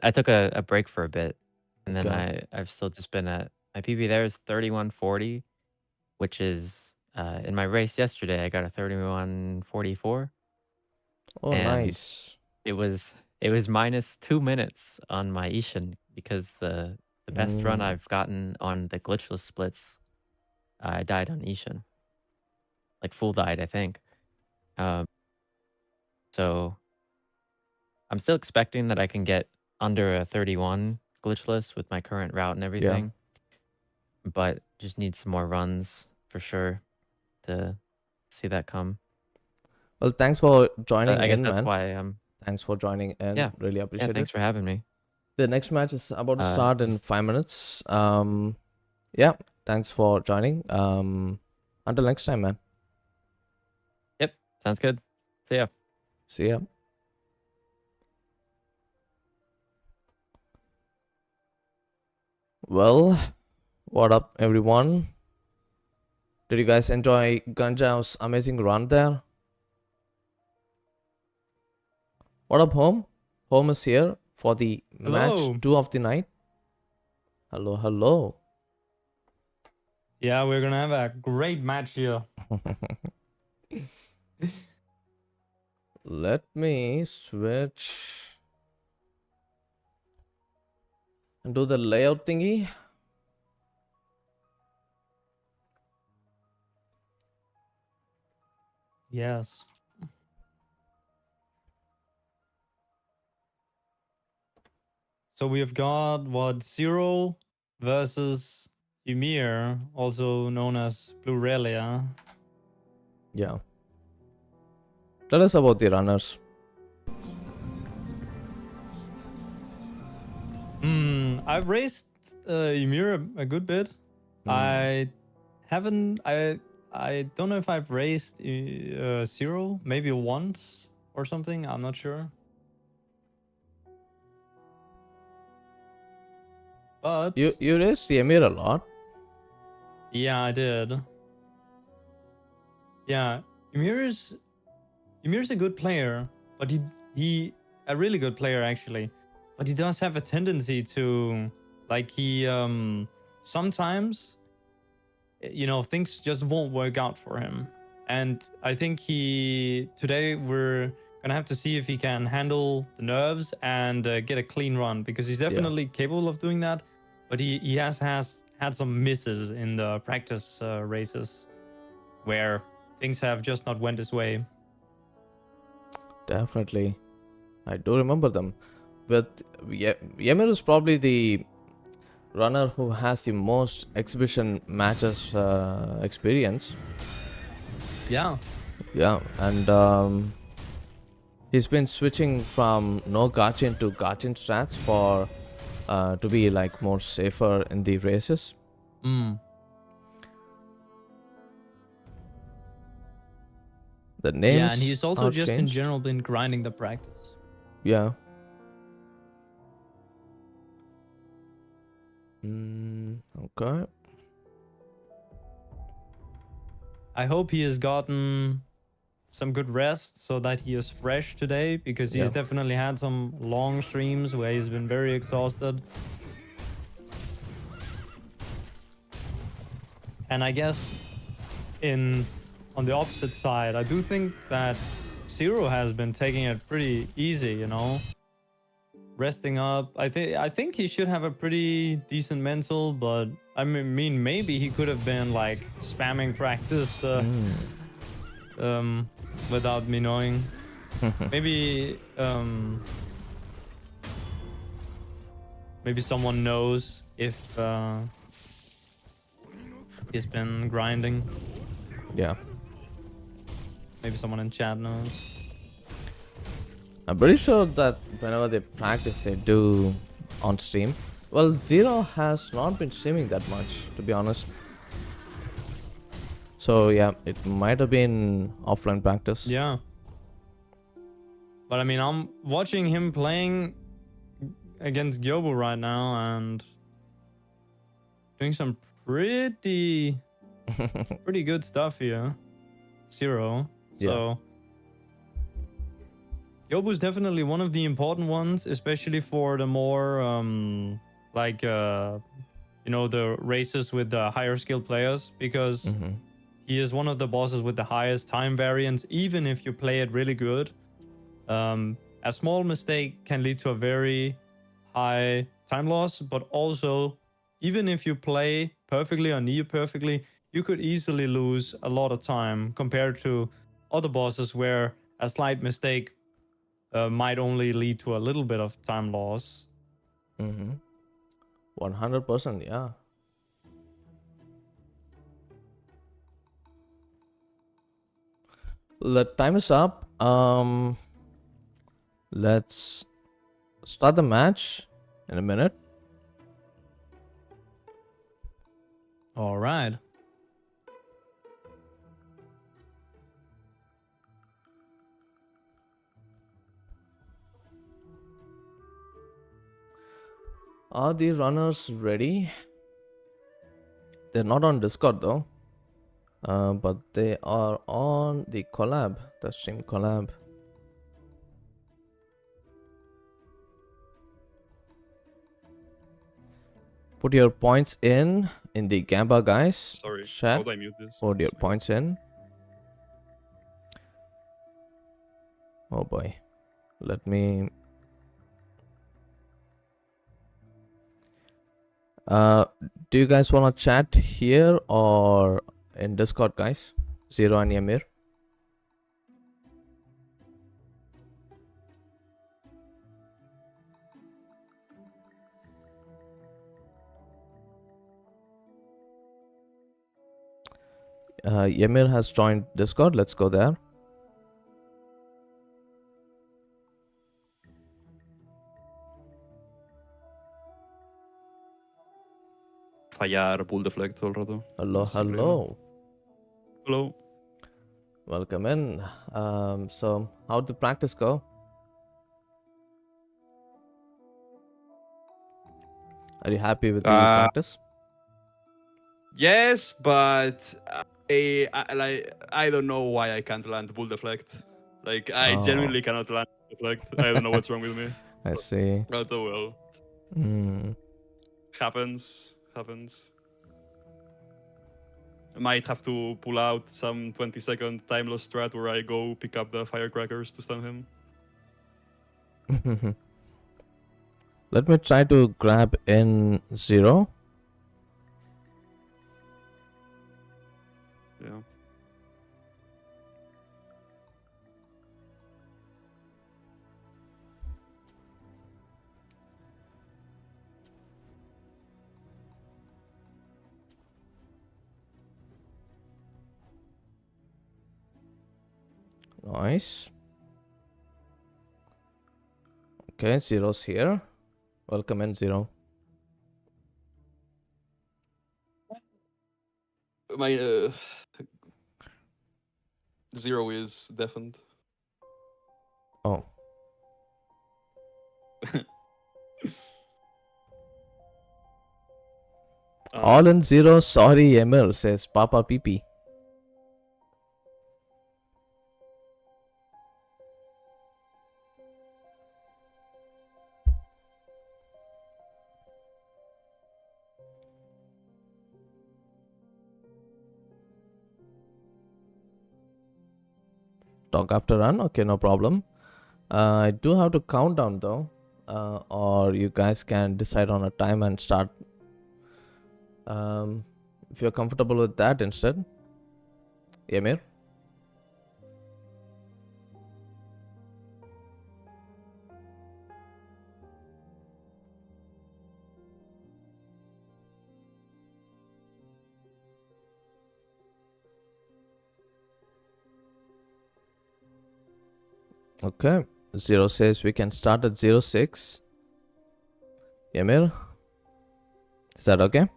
I took a break for a bit, and then okay. I've still just been at my PV there is 3140, which is in my race yesterday, I got a 31:44, Oh, and nice. it was minus 2 minutes on my Ishin because the best run Mm. I've gotten on the glitchless splits, I died on Ishin, like full died, I think. Um, so I'm still expecting that I can get under a 31 glitchless with my current route and Yeah. everything, but just need some more runs for sure to see that come. Well, thanks for joining I guess in, that's man. why Thanks for joining in. yeah. Really Yeah, appreciate thanks it. for having me. The next match is about to start in Just 5 minutes. Yeah, thanks for joining. Until next time, man. yep, sounds good. See ya. See ya. Well, what up, everyone? Did you guys enjoy Ganjao's amazing run there? What up, Home? Home is here for the match Hello. 2 of the night. Hello, hello. Yeah, we're gonna have a great match here. Let me switch and do the layout thingy. Yes. So we have got what, Zero versus Ymir, also known as Blurelia. Yeah. Tell us about the runners. I've raced Ymir a good bit. I haven't. I don't know if I've raced Zero, maybe once or something. I'm not sure. But You raced Emir a lot. yeah, I did. Yeah, Ymir's a good player, but he a really good player actually. But he does have a tendency to, like, he sometimes, things just won't work out for him. And I think today we're gonna have to see if he can handle the nerves and get a clean run, because he's definitely capable of doing that. But he has had some misses in the practice races where things have just not went his way. Definitely. I do remember them. But Ymir is probably the runner who has the most exhibition matches experience. Yeah. Yeah, and he's been switching from no Gachin to Gachin strats for to be like more safer in the races. The names Yeah, and he's also are just in changed. general been grinding the practice. Yeah. Okay. I hope he has gotten some good rest so that he is fresh today, because he's definitely had some long streams where he's been very exhausted. And I guess on the opposite side, I do think that Zero has been taking it pretty easy, resting up. I think he should have a pretty decent mental, but I mean maybe he could have been like spamming practice without me knowing. Maybe maybe someone knows if he's been grinding. Yeah. Maybe someone in chat knows. I'm pretty sure that whenever they practice, they do on stream. Well, Zero has not been streaming that much, to be honest. So yeah, it might have been offline practice. Yeah. But I mean, I'm watching him playing against Gyobu right now and doing some pretty good stuff here. Zero. So Gyobu's definitely one of the important ones, especially for the more the races with the higher skilled players, because he is one of the bosses with the highest time variance, even if you play it really good. A small mistake can lead to a very high time loss, but also, even if you play perfectly or near perfectly, you could easily lose a lot of time compared to other bosses where a slight mistake might only lead to a little bit of time loss. 100%, yeah. The time is up. Let's start the match in a minute. All right. Are the runners ready? They're not on Discord though. But they are on the collab, the stream collab. Put your points in the Gamba, guys. Sorry, Chat. how do I mute this? Put your points in. Oh boy. Let me... do you guys want to chat here or in Discord, guys? Zero and Yamir. Yamir has joined Discord. Let's go there. Fallar, pull deflect todo el rato. Hello, Es increíble. hello. Hello. Welcome in. So how'd the practice go? Are you happy with the practice? Yes, but I don't know why I can't land bull deflect. Like I genuinely cannot land bull deflect. I don't know what's wrong with me. I see. But oh well. Mm. Happens. I might have to pull out some 20-second time loss strat where I go pick up the firecrackers to stun him. Let me try to grab in Zero. Yeah. Nice. Okay, Zero's here. Welcome in, Zero. My Zero is deafened. Oh. All in Zero. Sorry, Emir, says Papa Pee. Talk after run. Okay, no problem. I do have to count down though. Or you guys can decide on a time and start. If you're comfortable with that instead. Emir? Okay. Zero says we can start at 06. Emir? Is that okay?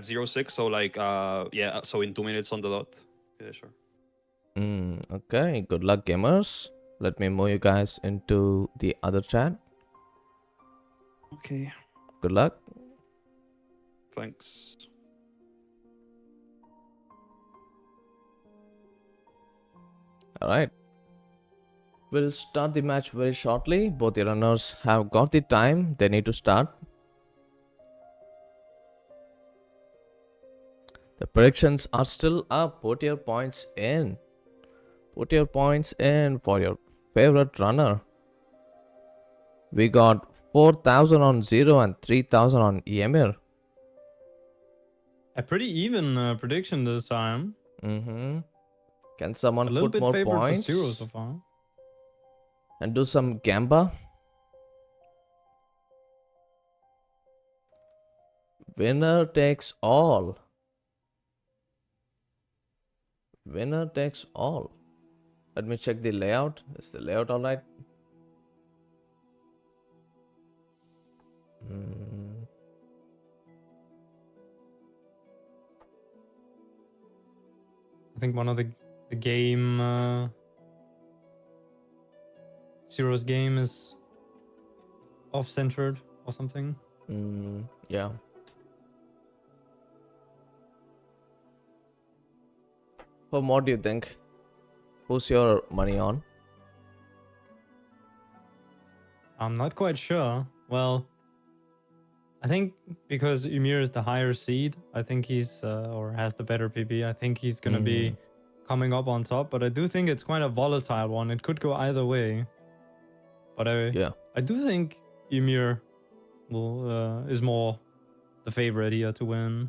06, so like yeah, so in 2 minutes on the dot. Yeah, sure. Okay, good luck, gamers. Let me move you guys into the other chat. Okay. Good luck. Thanks. Alright. We'll start the match very shortly. Both the runners have got the time. They need to start. The predictions are still up. Put your points in. Put your points in for your favorite runner. We got 4,000 on Zero and 3,000 on Emir. A pretty even prediction this time. Mm-hmm. Can A someone little put bit more favored for points Zero so far. and do some gamba? Winner takes all. Winner takes all. Let me check the layout. Is the layout alright? I think one of the game Zero's game is off-centered or something. Yeah. What do you think? Who's your money on? I'm not quite sure. Well, I think because Ymir is the higher seed, I think he's or has the better PP. I think he's gonna be coming up on top. But I do think it's quite a volatile one. It could go either way. But I do think Ymir will is more the favorite here to win.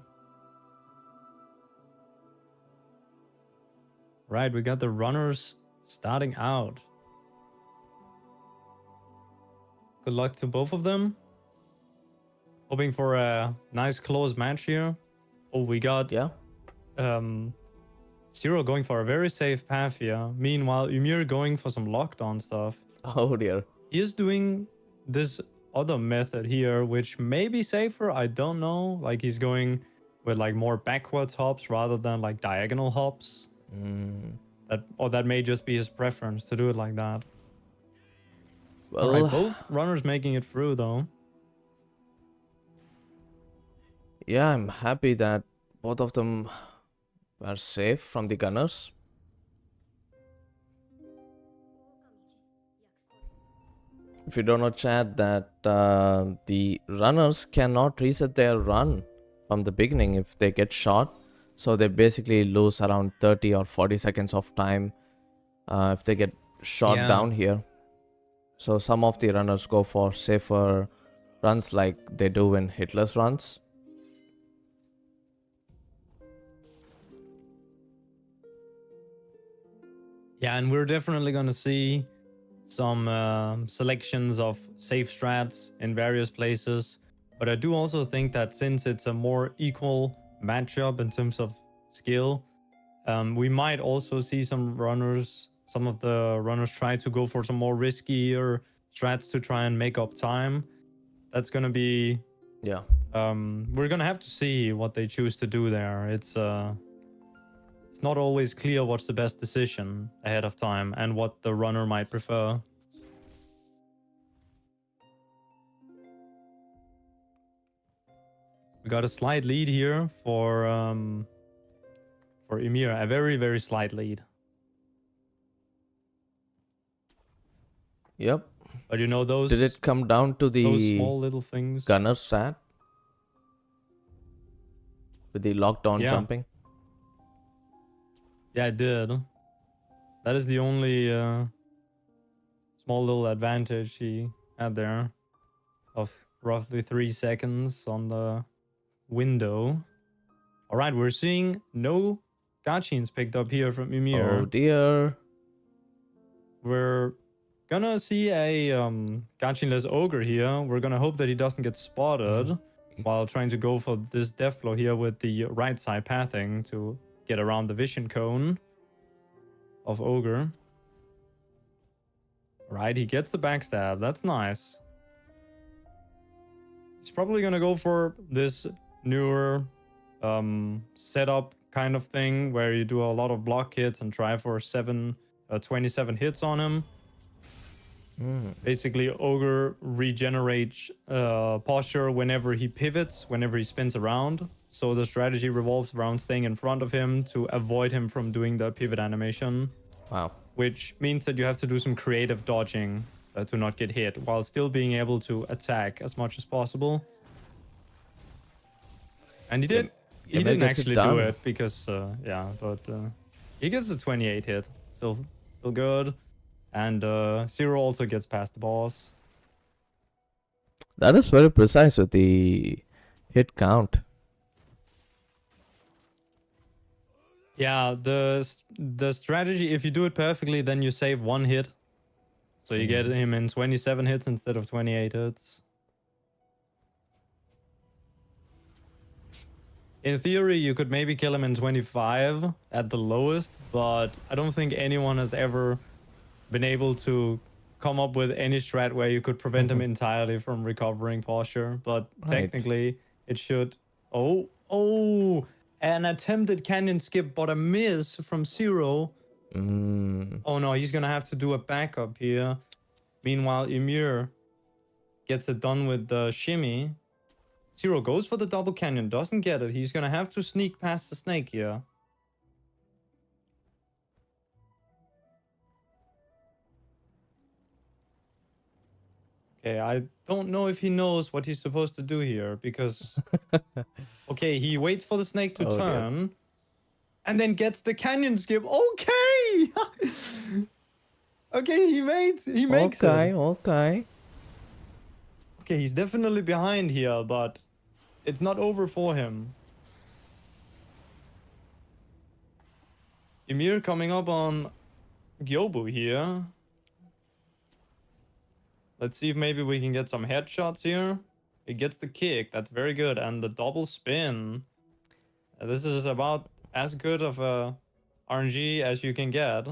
Right, we got the runners starting out. Good luck to both of them. Hoping for a nice close match here. Oh, we got Zero going for a very safe path here. Meanwhile, Ymir going for some lockdown stuff. Oh dear. He is doing this other method here, which may be safer. I don't know. Like he's going with like more backwards hops rather than like diagonal hops. That may just be his preference to do it like that. Well, all right, both runners making it through though. Yeah, I'm happy that both of them were safe from the gunners. If you don't know, chat, that the runners cannot reset their run from the beginning if they get shot. So they basically lose around 30 or 40 seconds of time if they get shot down here. So some of the runners go for safer runs like they do in Hitler's runs. Yeah, and we're definitely going to see some selections of safe strats in various places. But I do also think that since it's a more equal matchup in terms of skill, we might also see some of the runners try to go for some more riskier strats to try and make up time. That's going to be... Yeah. We're going to have to see what they choose to do there. It's not always clear what's the best decision ahead of time and what the runner might prefer. We got a slight lead here for Ymir, a very, very slight lead. Yep. But you know those... Did it come down to the those small little things? Gunner strat? With the lockdown jumping? Yeah, it did. That is the only small little advantage he had there of roughly 3 seconds on the window. All right, we're seeing no Gachins picked up here from Ymir. Oh dear. We're gonna see a Gachinless Ogre here. We're gonna hope that he doesn't get spotted while trying to go for this death blow here with the right side pathing to get around the vision cone of Ogre. Right, he gets the backstab. That's nice. He's probably gonna go for this newer setup kind of thing where you do a lot of block hits and try for 27 hits on him. Basically, Ogre regenerates posture whenever he pivots, whenever he spins around. So the strategy revolves around staying in front of him to avoid him from doing the pivot animation. Wow. Which means that you have to do some creative dodging to not get hit, while still being able to attack as much as possible. And he did. he Ymir didn't gets it actually done. do it because yeah, but he gets a 28 hit. Still good. And Zero also gets past the boss. That is very precise with the hit count. Yeah, the strategy, if you do it perfectly, then you save 1 hit. So you get him in 27 hits instead of 28 hits. In theory, you could maybe kill him in 25 at the lowest, but I don't think anyone has ever been able to come up with any strat where you could prevent him entirely from recovering posture. But technically, it should. Oh, an attempted canyon skip, but a miss from Zero. Oh no, he's gonna have to do a backup here. Meanwhile, Ymir gets it done with the shimmy. Zero goes for the double canyon, doesn't get it. He's gonna have to sneak past the snake here. Okay, I don't know if he knows what he's supposed to do here because... Okay, he waits for the snake to turn and then gets the canyon skip. Okay! Okay, he makes it. Okay. Okay, he's definitely behind here, but it's not over for him. Ymir coming up on Gyobu here. Let's see if maybe we can get some headshots here. He gets the kick. That's very good. And the double spin. This is about as good of a RNG as you can get.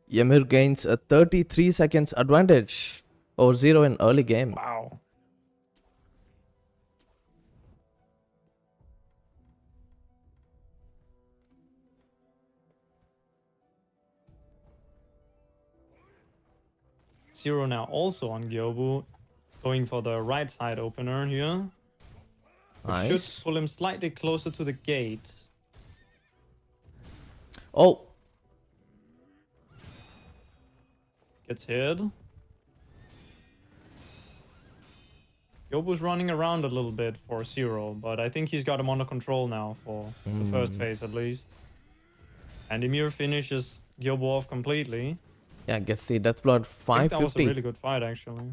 Ymir gains a 33 seconds advantage over Zero in early game. Wow. Zero now also on Gyobu, going for the right side opener here. Which should Nice. pull him slightly closer to the gate. Oh, Gets hit. Gyobu's running around a little bit for Zero, but I think he's got him under control now for the first phase at least. And Ymir finishes Gyobu off completely. yeah, gets the death blood I think that was a 550. really good fight, actually.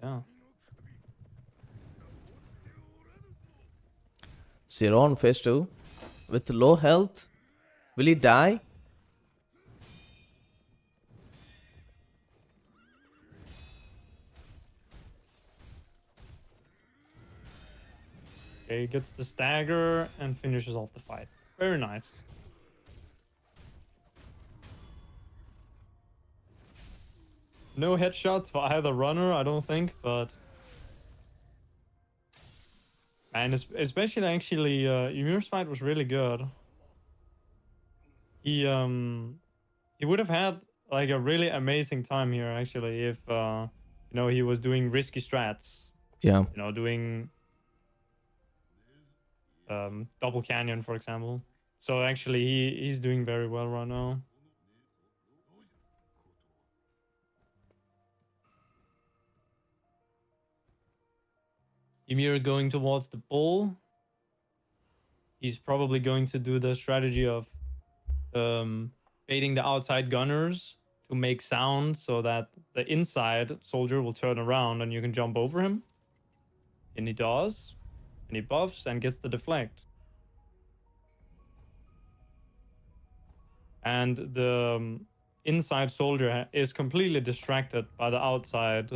Yeah. Zero on phase 2 with low health. Will he die? Okay, gets the stagger and finishes off the fight. Very nice. No headshots for either runner, I don't think, but... And especially actually, Ymir's fight was really good. He would have had like a really amazing time here actually if you know, he was doing risky strats. Yeah. You know, doing double canyon, for example. So actually, he's doing very well right now. Ymir going towards the bull. He's probably going to do the strategy of baiting the outside gunners to make sound so that the inside soldier will turn around and you can jump over him. And he does. And he buffs and gets the deflect. And the inside soldier is completely distracted by the outside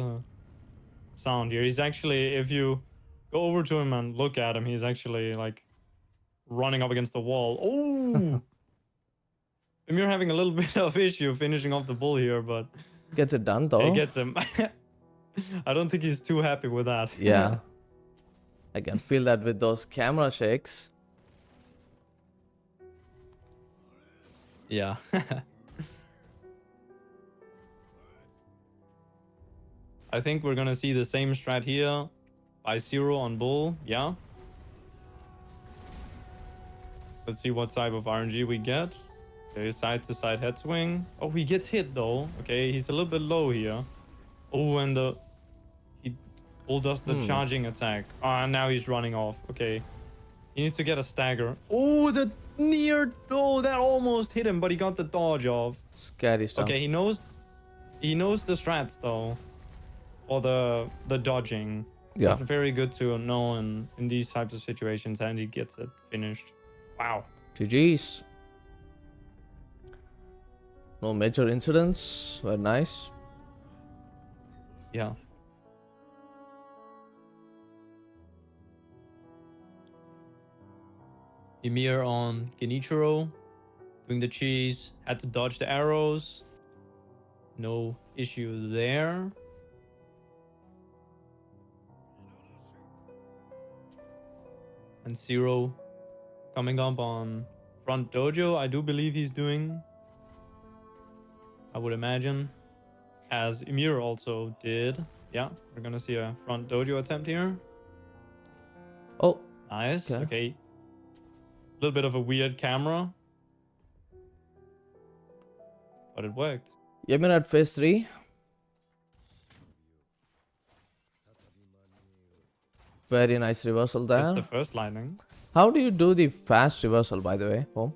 sound here. He's actually, if you go over to him and look at him, he's actually like running up against the wall. Oh! Ymir having a little bit of issue finishing off the bull here, but Gets it done though. it gets him. I don't think he's too happy with that. Yeah. I can feel that with those camera shakes. Yeah. I think we're gonna see the same strat here by Zero on bull. Yeah. Let's see what type of RNG we get. Okay, side to side head swing. Oh, he gets hit though. Okay, he's a little bit low here. Oh, and Bull does the charging attack. Ah, now he's running off. Okay. He needs to get a stagger. Oh, the near. Oh, that almost hit him, but he got the dodge off. Scary stuff. Okay, he knows the strats though. For the dodging. Yeah. That's very good to know in these types of situations, and he gets it finished. Wow. GG's. No major incidents. Very nice. Yeah. Ymir on Genichiro, doing the cheese, had to dodge the arrows. No issue there. And Zero coming up on front dojo. I do believe he's doing, I would imagine, as Ymir also did. Yeah, we're gonna see a front dojo attempt here. Oh, Nice. Okay. Okay. A little bit of a weird camera, but it worked. Ymir at phase 3. Very nice reversal That's there. the first lightning. How do you do the fast reversal, by the way, Home?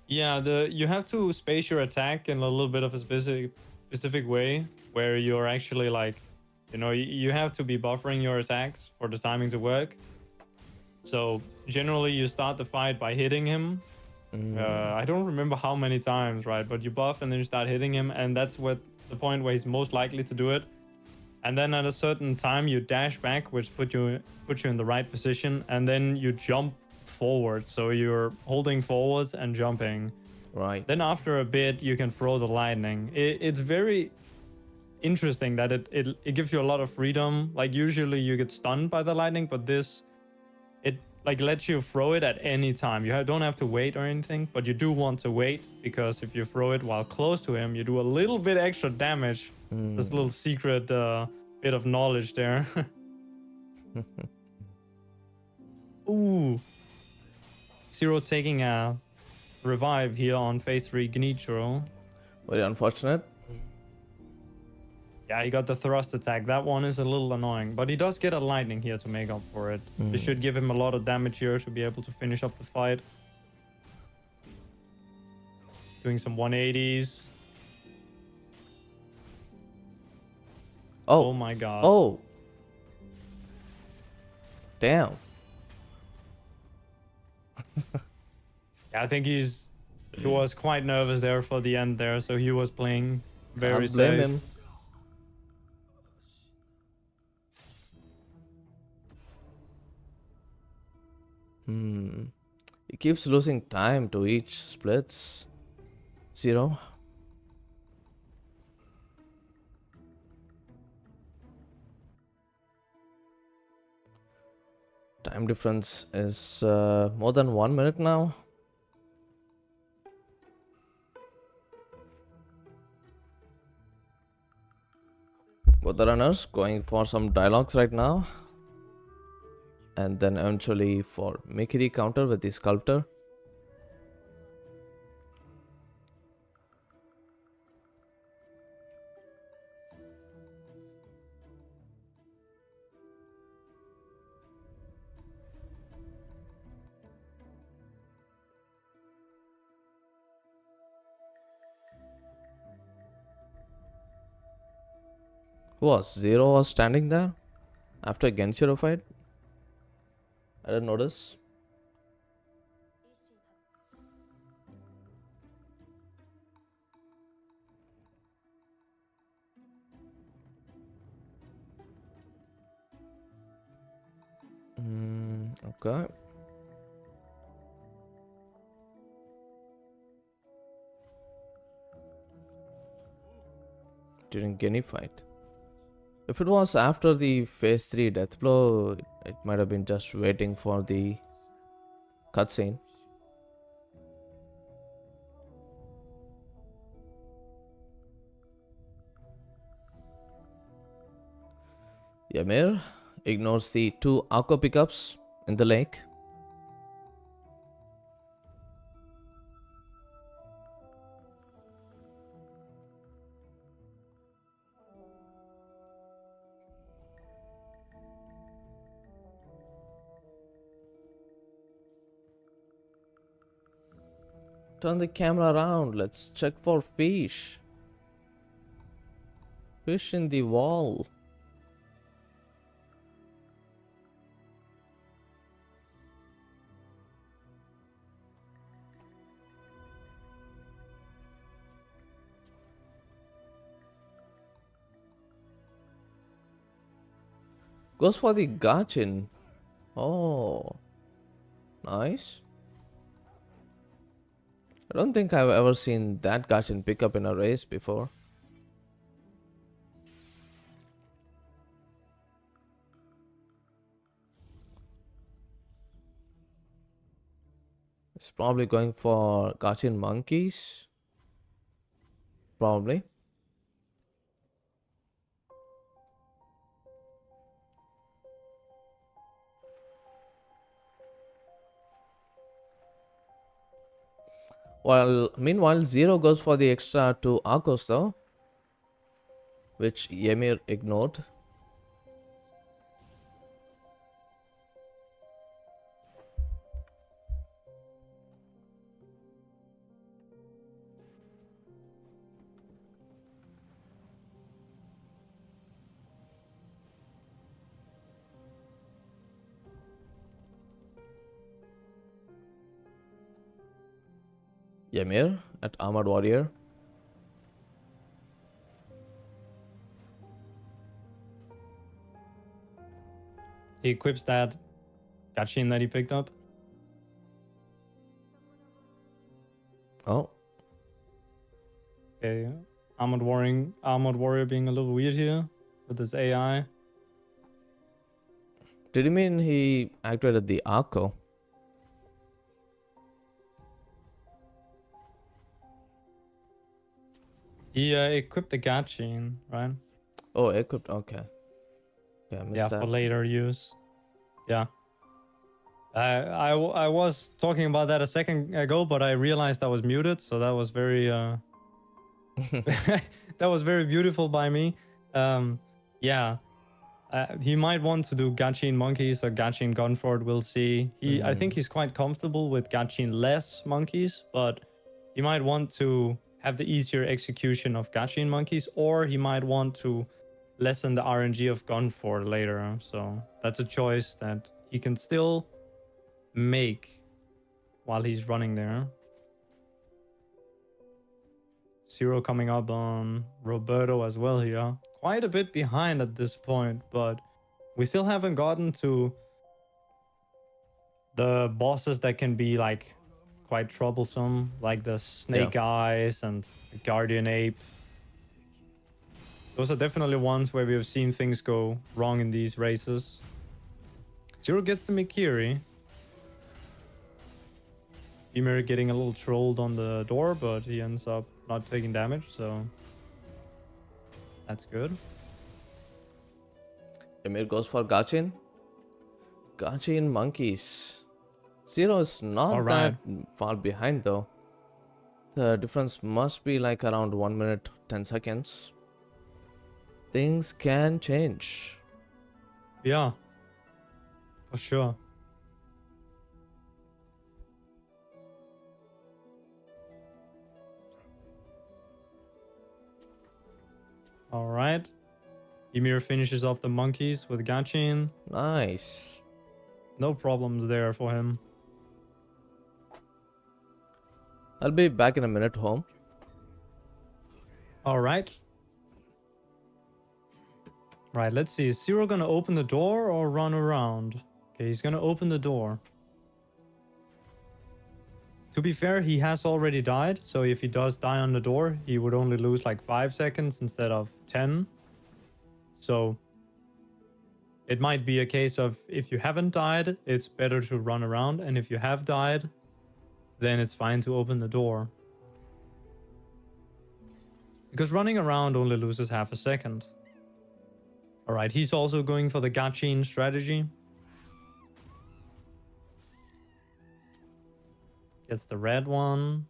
Yeah, you have to space your attack in a little bit of a specific way, where you're actually like, you have to be buffering your attacks for the timing to work. So generally, you start the fight by hitting him. I don't remember how many times, right? But you buff and then you start hitting him, and that's what the point where he's most likely to do it. And then at a certain time, you dash back, which put you in the right position, and then you jump forward. So you're holding forwards and jumping. Right. Then after a bit, you can throw the lightning. It's very interesting that it gives you a lot of freedom. Like usually you get stunned by the lightning, but this, it like lets you throw it at any time. You don't have to wait or anything, but you do want to wait, because if you throw it while close to him, you do a little bit extra damage. This little secret bit of knowledge there. Ooh. Zero taking a revive here on phase 3 Genichiro. Very unfortunate. Yeah, he got the thrust attack. That one is a little annoying, but he does get a lightning here to make up for it. This should give him a lot of damage here to be able to finish up the fight. Doing some 180s. Oh my god. Oh. Damn. Yeah, I think he was quite nervous there for the end there, so he was playing very Can't blame safe. him. He keeps losing time to each splits. Zero. Time difference is more than 1 minute now. Both the runners going for some dialogues right now. And then eventually for Mikiri counter with the sculptor. Who was? Zero was standing there after Genshiro fight? I didn't notice. Okay. During Geni fight. If it was after the phase 3 death blow, it might have been just waiting for the cutscene. Ymir ignores the 2 aqua pickups in the lake. Turn the camera around. Let's check for fish. Fish in the wall. Goes for the gachin. Oh, nice. I don't think I've ever seen that gachin pick up in a race before. It's probably going for gachin monkeys. Probably. Well, meanwhile, Zero goes for the extra 2 Arcos though, which Ymir ignored. Ymir at Armored Warrior. He equips that Gachin that he picked up. Oh, Okay, Armored Warrior being a little weird here with his AI. did he mean he activated the Arco? He equipped the Gachin, right? Oh, equipped. Okay. Yeah, I missed Yeah, that. for later use. Yeah. I was talking about that a second ago, but I realized I was muted, so that was very that was very beautiful by me. Yeah, he might want to do Gachin monkeys or Gachin Gunford. We'll see. I think he's quite comfortable with Gachin less monkeys, but he might want to have the easier execution of Gachin monkeys, or he might want to lessen the RNG of Gunford later. So that's a choice that he can still make while he's running there. Zero coming up on Roberto as well here. Quite a bit behind at this point, but we still haven't gotten to the bosses that can be like quite troublesome, like the Snake Eyes and the Guardian Ape. Those are definitely ones where we have seen things go wrong in these races. Zero gets the Mikiri. Ymir getting a little trolled on the door, but he ends up not taking damage, so that's good. Ymir goes for Gachin. Gachin monkeys. Zero is not All that right. far behind though. The difference must be like around 1 minute 10 seconds. Things can change. Yeah, for sure. All right. Ymir finishes off the monkeys with Gachin. Nice. No problems there for him. I'll be back in a minute home. All right. Right, let's see. Is Zero gonna open the door or run around? Okay, he's gonna open the door. To be fair, he has already died, so if he does die on the door, he would only lose like 5 seconds instead of 10. So it might be a case of if you haven't died, it's better to run around, and if you have died, then it's fine to open the door. Because running around only loses half a second. All right, he's also going for the Gachin strategy. Gets the red one.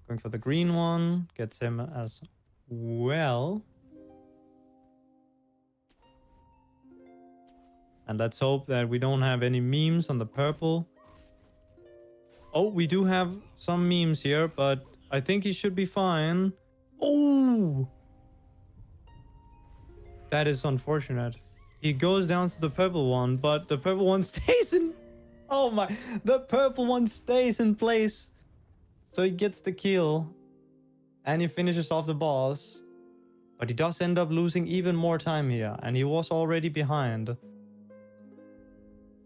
Going for the green one. Gets him as well. And let's hope that we don't have any memes on the purple. Oh, we do have some memes here, but I think he should be fine. Oh! That is unfortunate. He goes down to the purple one, but the purple one stays in... Oh my... The purple one stays in place. So he gets the kill. And he finishes off the boss. But he does end up losing even more time here. And he was already behind.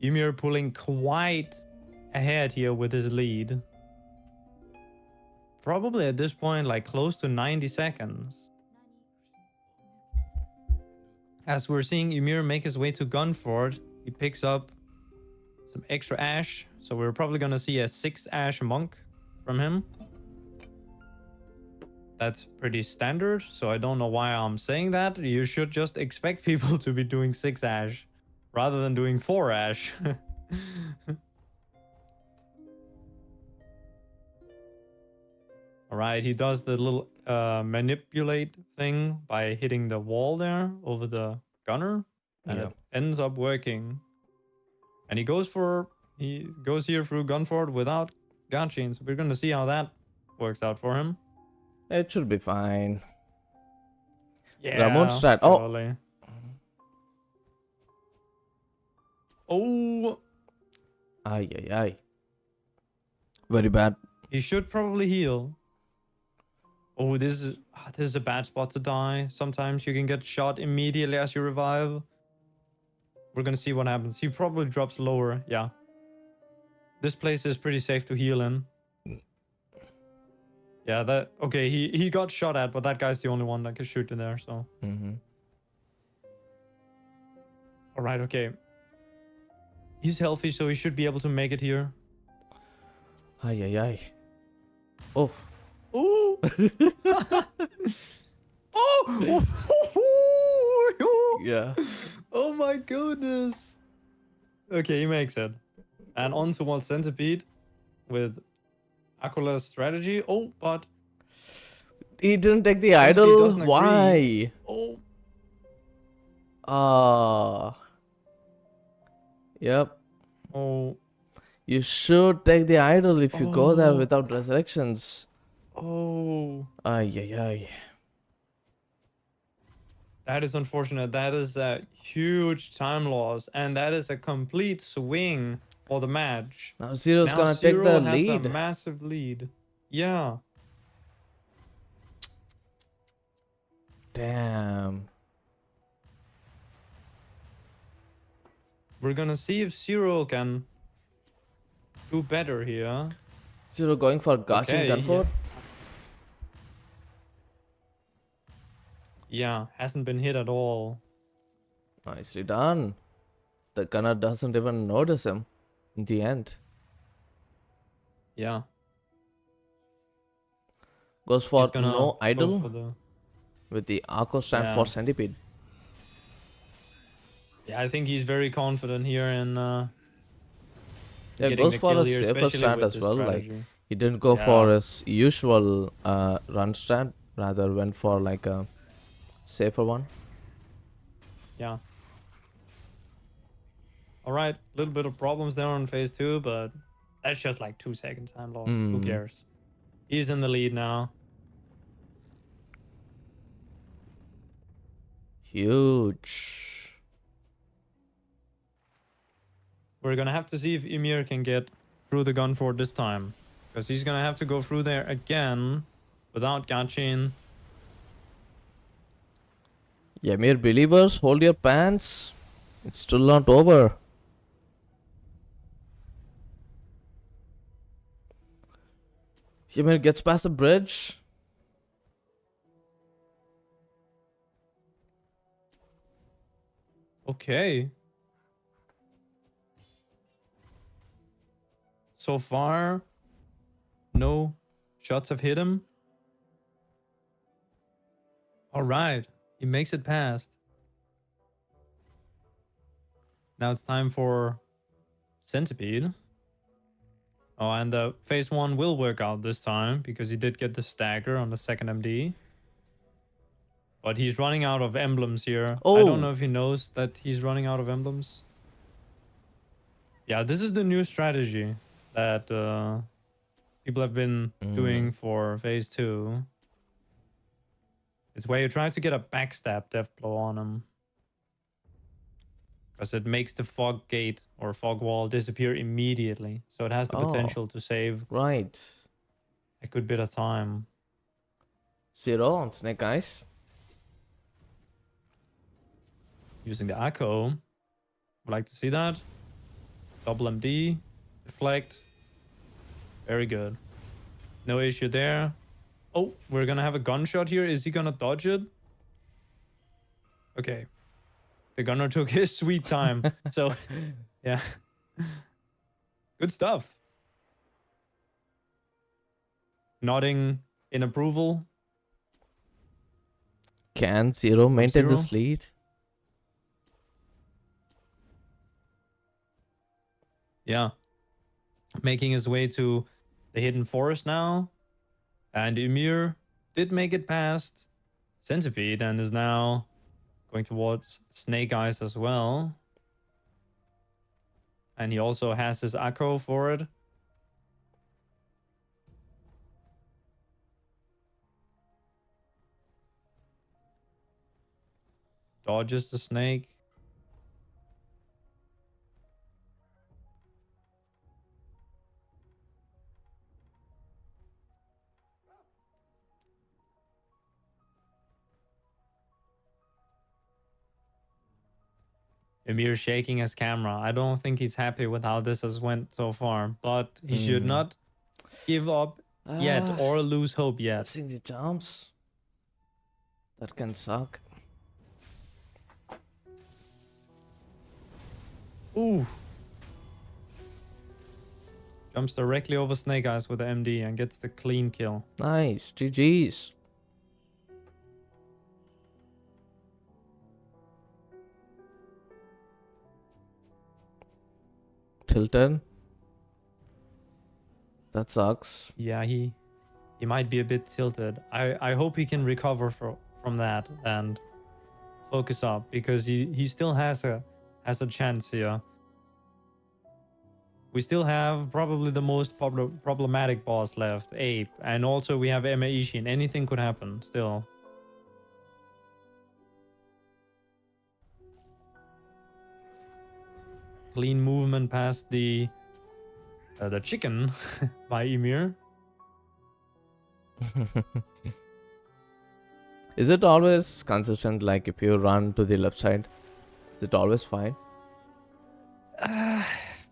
Ymir pulling quite ahead here with his lead. Probably at this point, like close to 90 seconds. As we're seeing Ymir make his way to Gunford, he picks up some extra ash. So we're probably going to see a 6 ash monk from him. That's pretty standard, so I don't know why I'm saying that. You should just expect people to be doing 6 ash rather than doing 4 ash. Alright, he does the little manipulate thing by hitting the wall there over the gunner, and Yeah. it ends up working. And he goes here through Gunford without Ganchin, so we're gonna see how that works out for him. It should be fine. Yeah, Ramon strat. Oh, surely. Oh, ay, ay, ay. Very bad. he should probably heal. Oh, this is a bad spot to die. Sometimes you can get shot immediately as you revive. We're gonna see what happens. He probably drops lower. Yeah. This place is pretty safe to heal in. Yeah, okay, he got shot at, but that guy's the only one that can shoot in there, so. Alright, okay. He's healthy, so he should be able to make it here. Ay, ay, ay. Oh. Oh! Oh! Yeah. Oh my goodness. Okay, he makes it. And on towards Centipede with Aquala's strategy. Oh, but He didn't take the Centipede idol. doesn't agree. Why? oh, Ah. Yep. oh, You should take the idol if you go there Oh. without resurrections. oh. Ay, ay, ay. That is unfortunate. That is a huge time loss, and that is a complete swing for the match. Now Zero's Now gonna take Zero the has lead. a massive lead. Yeah. Damn. We're gonna see if Zero can do better here. Zero going for Gachin Okay, Gunford. Yeah, hasn't been hit at all. Nicely done. The gunner doesn't even notice him in the end. Yeah. Goes for He's gonna no go idol for the- with the Arco stand Yeah. for Centipede. Yeah, I think he's very confident here in Yeah, getting goes the for kill a here, safer especially strat with as this well. strategy. Like he didn't go for Yeah. his usual run strat, rather went for like a safer one. Yeah. Alright, a little bit of problems there on phase 2, but that's just like 2 second time loss. Who Mm. cares? He's in the lead now. Huge. We're gonna have to see if Ymir can get through the Gunford this time. Because he's gonna have to go through there again without Gachin. Ymir believers, hold your pants. It's still not over. Ymir gets past the bridge. Okay. So far, no shots have hit him. All right, he makes it past. Now it's time for Centipede. Oh, and the phase 1 will work out this time because he did get the stagger on the second MD. But he's running out of emblems here. I Oh. don't know if he knows that he's running out of emblems. Yeah, this is the new strategy that people have been doing for phase 2. It's where you try to get a backstab death blow on him. Because it makes the fog gate or fog wall disappear immediately. So it has the potential to save Right. a good bit of time. 0 on Snake Eyes. Using the Echo. Would like to see that. Double MD. Deflect. Very good. No issue there. Oh, we're gonna have a gunshot here. Is he gonna dodge it? Okay. The gunner took his sweet time. So, yeah. Good stuff. Nodding in approval. Can 0 maintain 0? this lead? Yeah. Making his way to the hidden forest now. And Ymir did make it past Centipede and is now going towards Snake Eyes as well. And he also has his Echo for it. Dodges the snake. Emir shaking his camera. I don't think he's happy with how this has went so far, but he should not give up yet or lose hope yet. Seeing the jumps. That can suck. Ooh. Jumps directly over Snake Eyes with the MD and gets the clean kill. Nice. GG's. Tilted. That sucks. Yeah, he might be a bit tilted. I hope he can recover from that and focus up, because he still has a chance here. We still have probably the most problematic boss left, Ape, and also we have Emma Ishin. Anything could happen still. Clean movement past the chicken by Ymir. Is it always consistent? Like if you run to the left side, is it always fine?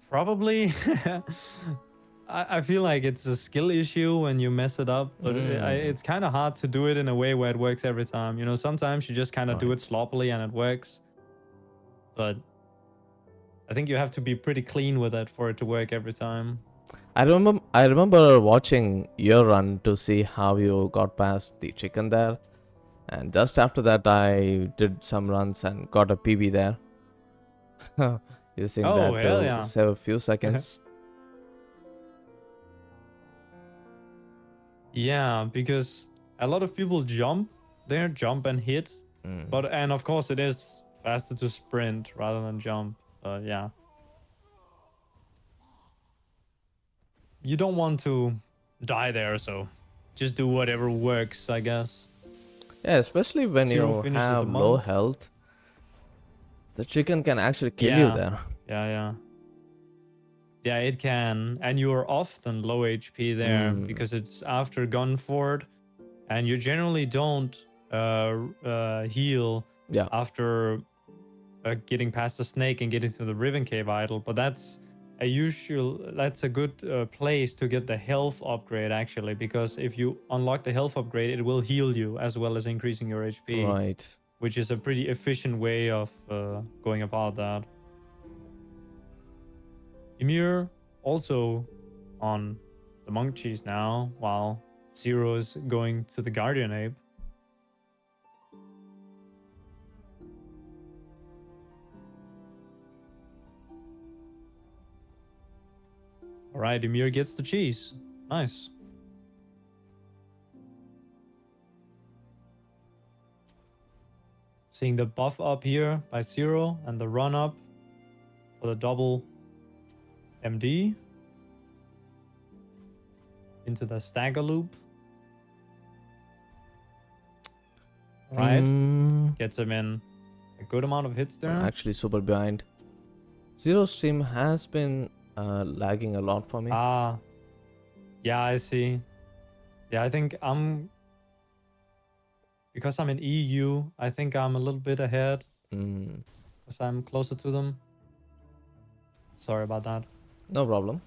Probably. I feel like it's a skill issue when you mess it up, but it's kind of hard to do it in a way where it works every time. You know, sometimes you just kind of do it sloppily and it works. But I think you have to be pretty clean with it for it to work every time. I remember watching your run to see how you got past the chicken there. And just after that, I did some runs and got a PB there. Using that to save a few seconds. Yeah, because a lot of people jump and hit. And of course it is faster to sprint rather than jump. Yeah. You don't want to die there, so just do whatever works, I guess. Yeah, especially when Zero you have low health. The chicken can actually kill you there. Yeah, it can. And you're often low HP there because it's after Gunford. And you generally don't heal after getting past the snake and getting to the Riven Cave idol. But that's a good place to get the health upgrade, actually, because if you unlock the health upgrade, it will heal you as well as increasing your HP. Right. Which is a pretty efficient way of going about that. Ymir also on the monk cheese now, while Zero is going to the Guardian Ape. Alright, Ymir gets the cheese. Nice. Seeing the buff up here by Zero and the run up for the double MD. into the stagger loop. Right. Gets him in a good amount of hits there. Actually, super behind. Zero stream has been lagging a lot for me. Ah. Yeah, I see. Yeah, I think because I'm in EU, I think I'm a little bit ahead because I'm closer to them. Sorry about that. No problem.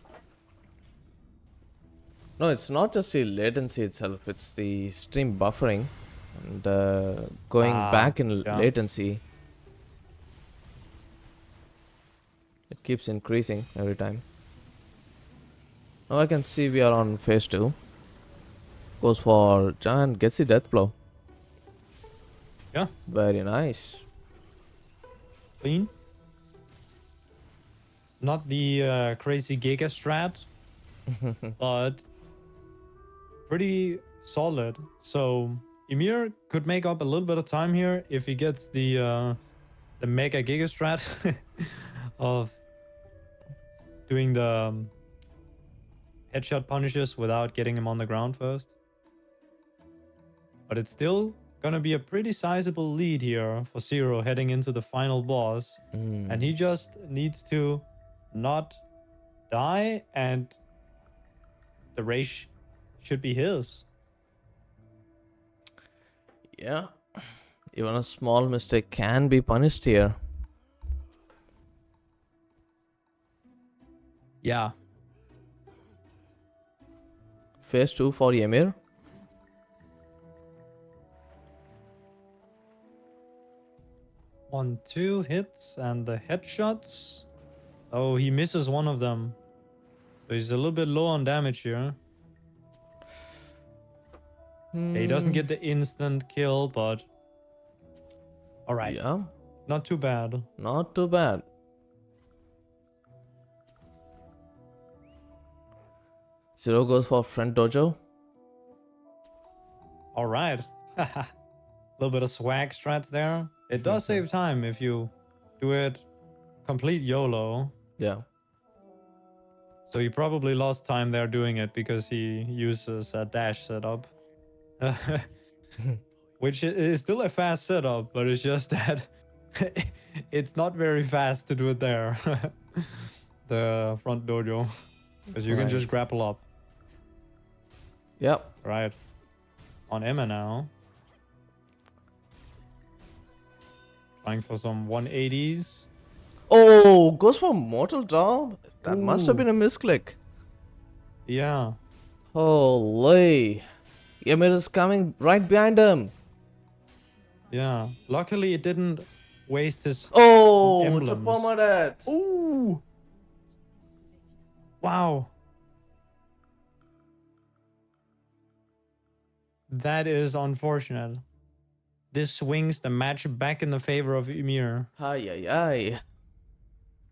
No, it's not just the latency itself, it's the stream buffering and going back in yeah. latency. It keeps increasing every time. Now I can see we are on phase 2. Goes for Giant, gets the death blow. Yeah. Very nice. Clean. Not the crazy Giga strat, but pretty solid. So Ymir could make up a little bit of time here if he gets the mega Giga strat of doing the headshot punishes without getting him on the ground first. But it's still gonna be a pretty sizable lead here for Zero heading into the final boss. And he just needs to not die, and the race should be his. Yeah. Even a small mistake can be punished here. Yeah. Phase 2 for Ymir. One, two hits, and the headshots. Oh, he misses one of them. So he's a little bit low on damage here. Yeah, he doesn't get the instant kill, but... Alright. Yeah, Not too bad. not too bad. Zero goes for front dojo. Alright. A little bit of swag strats there. It does save time if you do it complete YOLO. Yeah. So he probably lost time there doing it because he uses a dash setup. Which is still a fast setup, but it's just that it's not very fast to do it there. The front dojo. Because you can just grapple up. Yep. Right. On Emma now. Trying for some 180s. Oh, goes for mortal drop. That must have been a misclick. Yeah. Holy. Ymir is coming right behind him. Yeah. Luckily it didn't waste his Oh, emblems. it's a permadeath. Ooh. Wow. That is unfortunate. This swings the match back in the favor of Ymir. Ay, ay, ay.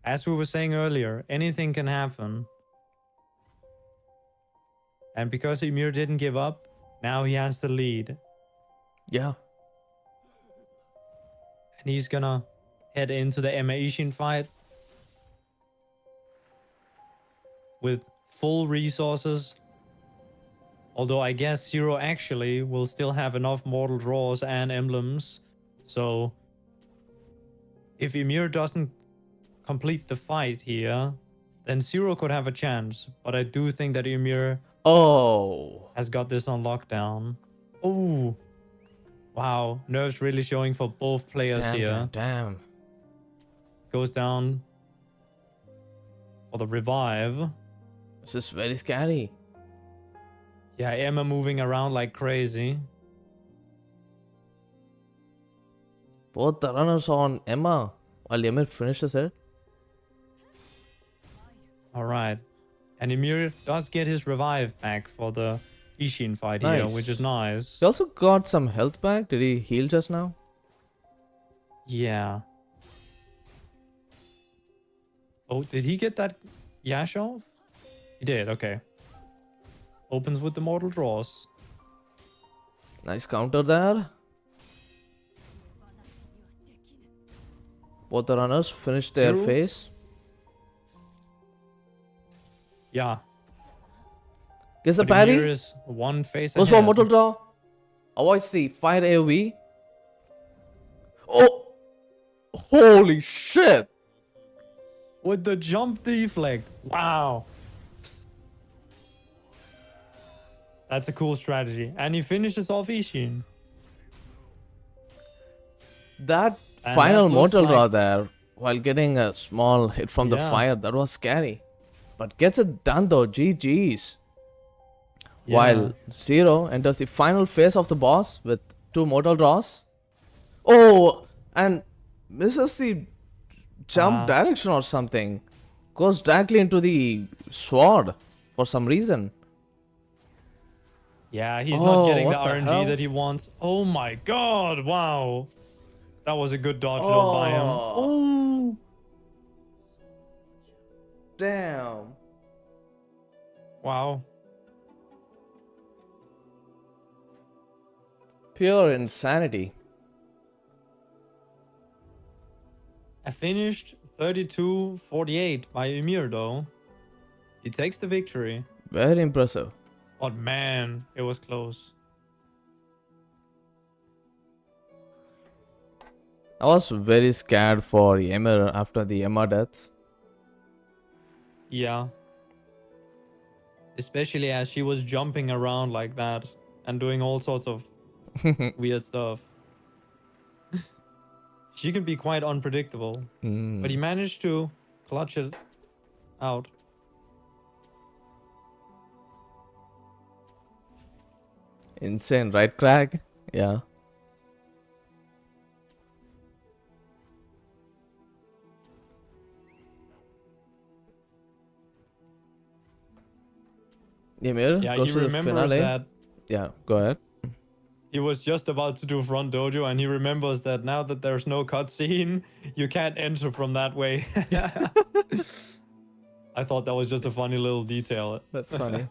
As we were saying earlier, anything can happen. And because Ymir didn't give up, now he has the lead. Yeah. And he's gonna head into the Emma Ishin fight with full resources. Although I guess Zero actually will still have enough mortal draws and emblems. So if Ymir doesn't complete the fight here, then Zero could have a chance. But I do think that Ymir has got this on lockdown. Oh, wow. Nerves really showing for both players here. Damn. Goes down for the revive. This is very scary. Yeah, Emma moving around like crazy. Both the runners on Emma while Ymir finishes it. All right. And Ymir does get his revive back for the Ishin fight here, which is nice. He also got some health back. Did he heal just now? Yeah. Oh, did he get that Yash off? He did, okay. Opens with the mortal draws. Nice counter there. Both the runners finished their Zero. phase. Yeah. Gets the But Ymir parry. is one phase Goes for ahead. mortal draw. Avoids the fire AoE. Oh! Holy shit! With the jump deflect. Wow. That's a cool strategy. And he finishes off Ishin. That And final that looks mortal draw like- there, while getting a small hit from the Yeah. fire, that was scary. But gets it done though, GG's. Yeah. While Zero enters the final phase of the boss with 2 mortal draws. Oh! And misses the jump direction or something. Goes directly into the sword for some reason. Yeah, he's not getting the what the RNG hell? that he wants. Oh my god, wow. That was a good dodge though by him. Oh! Damn. Wow. Pure insanity. I finished 32-48 by Ymir though. He takes the victory. Very impressive. But man, it was close. I was very scared for Ymir after the Emma death. Yeah. Especially as she was jumping around like that and doing all sorts of weird stuff. She can be quite unpredictable. But he managed to clutch it out. Insane, right, Craig? Yeah. Ymir Yeah, goes he to the remembers finale. that Yeah, go ahead. he was just about to do front dojo and he remembers that now that there's no cutscene, you can't enter from that way. I thought that was just a funny little detail. That's funny.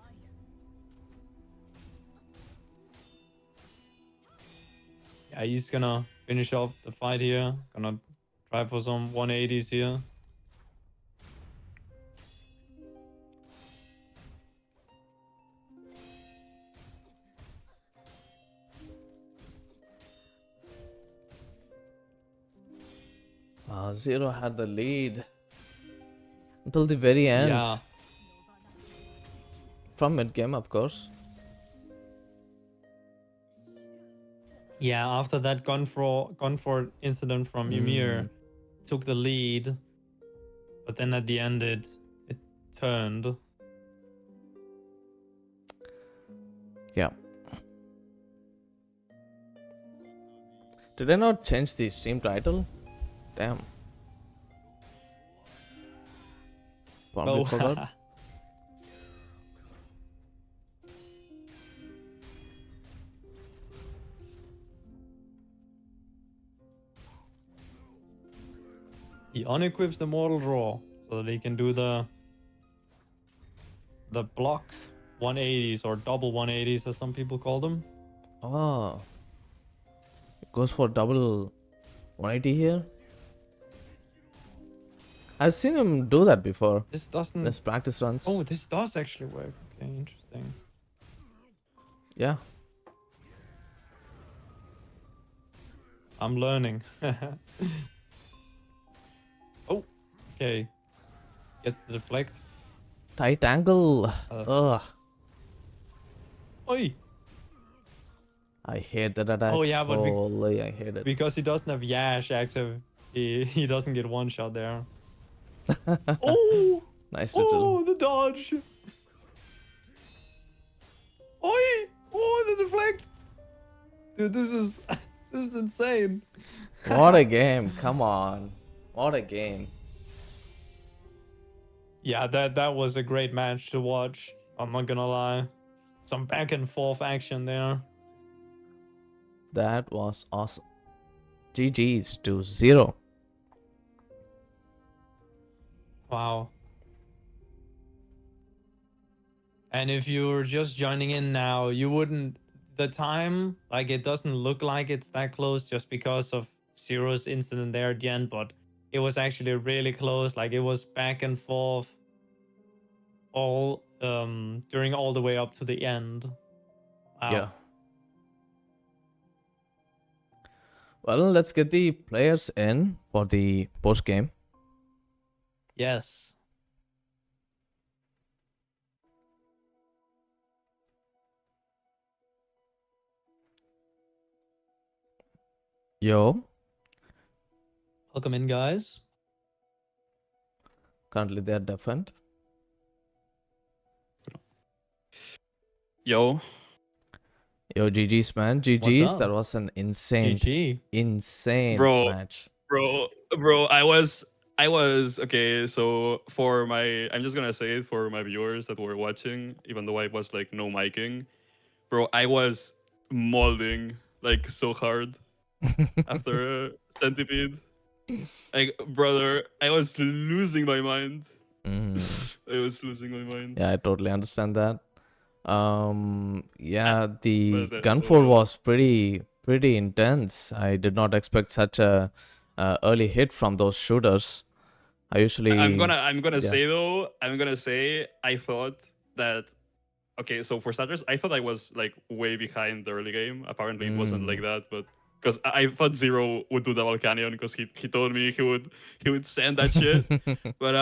Yeah, he's gonna finish off the fight here. Gonna try for some 180s here. Zero had the lead until the very end. Yeah. From mid game, of course. Yeah, after that gun for incident from Ymir took the lead, but then at the end it turned. Yeah. Did I not change the stream title? Damn. Probably forgot. He unequips the mortal draw so that he can do the block 180s or double 180s as some people call them. Oh. It goes for double 180 here. I've seen him do that before. This in doesn't. his practice runs. Oh, this does actually work. Okay, interesting. Yeah. I'm learning. Oh, okay. Gets the deflect. Tight angle. Ugh. Oi! I hate that attack. Oh, yeah, but Holy, I hate it. Because he doesn't have Yash active, he doesn't get one shot there. Oh! Nice Oh, little. the dodge! Oi! Oh, the deflect! Dude, this is this is insane. What a game. Come on. What a game. Yeah, that was a great match to watch. I'm not gonna lie. Some back and forth action there. That was awesome. GG's to 0. Wow. And if you're just joining in now, you wouldn't. The time, like, it doesn't look like it's that close just because of Zero's incident there at the end, but it was actually really close. Like, it was back and forth all during all the way up to the end. Wow. Yeah. Well, let's get the players in for the post game. Yes. Yo, Welcome in, guys. currently they're deafened. Yo, Yo, GG's, man. GG's. up? That was an insane, GG. insane Bro. match. bro, I was okay. So for my, I'm just gonna say it for my viewers that were watching, even though I was like no miking, bro, I was molding like so hard after Centipede. Like, brother, I was losing my mind. Mm. I was losing my mind. Yeah, I totally understand that. Yeah, the but, gunfall was pretty intense. I did not expect such a early hit from those shooters. I usually I'm gonna yeah. say though, I thought that, okay, so for starters, I thought I was like way behind the early game. Apparently it wasn't like that, but because I thought Zero would do double canyon because he told me he would send that shit. But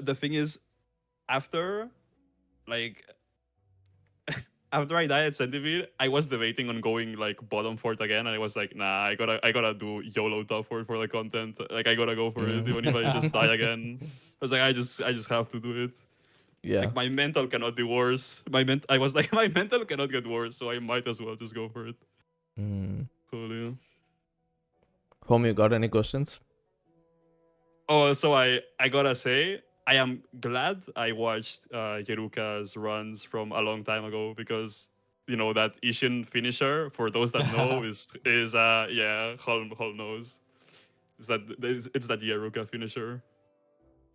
the thing is, after like after I died at Centipede, I was debating on going like bottom fort again, and I was like, nah, I gotta do YOLO top fort for the content. Like I gotta go for it, even if I just die again. I was like, I just have to do it. Yeah. Like my mental cannot be worse. I was like, my mental cannot get worse, so I might as well just go for it. Cool, yeah. Home, you got any questions? Oh, so I gotta say, I am glad I watched Yeruka's runs from a long time ago, because you know that Ishin finisher, for those that know, is yeah, Holm knows. It's that Yeruka finisher.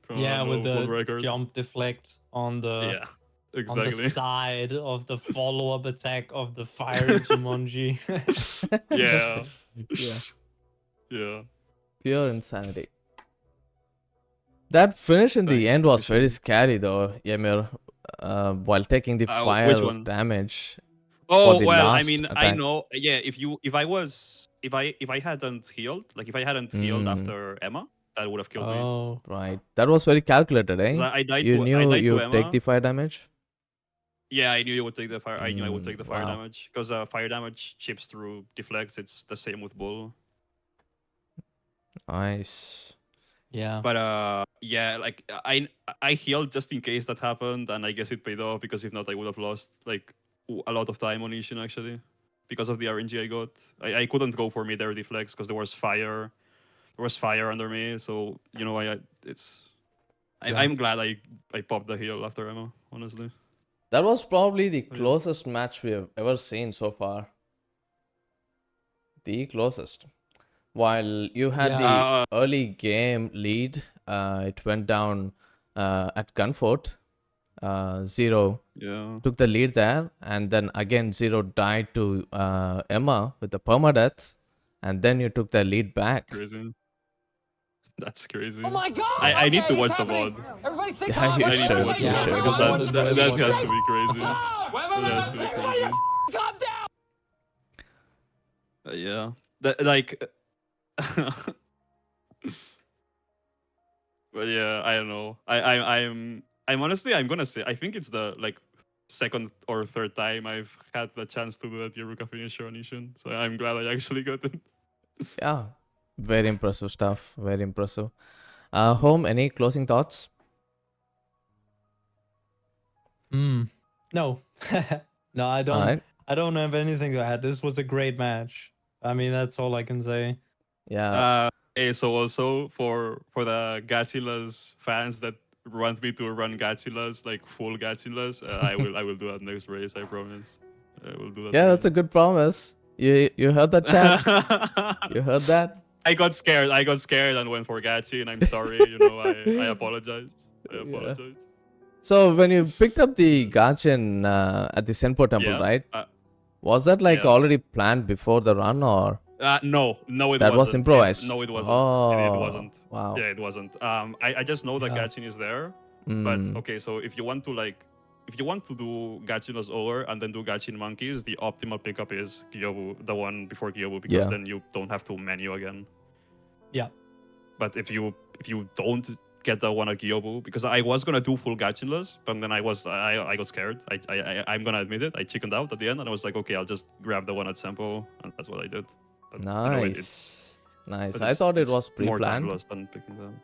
From, Yeah, with the record. jump deflect on the Yeah, on exactly. the side of the follow-up attack of the fire Jumonji. Yeah. Yeah. Yeah. Pure insanity. That finish in the Thanks, end was very Ishin. scary though, Ymir. While taking the Which fire one? damage. Oh the well, I last mean, I attack. know. Yeah, if I hadn't healed, like if I hadn't healed after Emma, that would have killed me. Oh, Right. That was very calculated, 'Cause eh? I died You to knew Emma. you'd take the fire damage? Yeah, I knew you would take the fire. I knew I would take the fire Wow. damage, because fire damage chips through deflects. It's the same with bull. Nice. yeah. But yeah, like I healed just in case that happened, and I guess it paid off, because if not, I would have lost like a lot of time on Ishin actually, because of the RNG I got. I couldn't go for mid-air deflects because there was fire. There was fire under me, so you know I'm glad I popped the heal after Emma, honestly. That was probably the Yeah. closest match we have ever seen so far. The closest. While you had the early game lead, it went down at Gunfort. Zero Yeah. took the lead there, and then again Zero died to Emma with the permadeath, and then you took the lead back. Crazy. That's crazy. Oh my god! I need to watch the VOD. Everybody stay Yeah, calm. you I need to should, watch you the should. VOD, because that has to be crazy. Wait, That has to be crazy. calm down. Yeah. That like. But yeah, I don't know. I'm honestly, I'm gonna say, I think it's the like second or third time I've had the chance to do that Yeruka finisher on Ishin. So I'm glad I actually got it. Yeah, very impressive stuff. Very impressive. Home, any closing thoughts? No. No, I don't. All right. I don't have anything to add. This was a great match. I mean, that's all I can say. Yeah. So also for the Gachilas fans that want me to run Gachilas, like full Gachilas, I will do that next race, I promise. I will do that. Yeah, that's a good promise. You heard that, chat? You heard that? I got scared and went for Gachi, and I'm sorry, you know, I apologize. I apologize. So when you picked up the Gachin at the Senpo temple, Yeah, right? Was that like yeah. already planned before the run, or No, it wasn't. that was improvised? No, it wasn't. Oh, It wasn't. wow. Yeah, it wasn't. I just know that Yeah. Gachin is there, But Mm, okay, so if you want to do Gachinos over and then do Gachin monkeys, the optimal pickup is Kyobu, the one before Kyobu, because Yeah. then you don't have to menu again. Yeah. But if you don't get the one at Kyobu, because I was gonna do full Gachinless, but then I got scared. I'm gonna admit it. I chickened out at the end, and I was like, okay, I'll just grab the one at Sempo, and that's what I did. But, you know, nice. Nice. but I thought it was more time pre-planned. lost than picking them.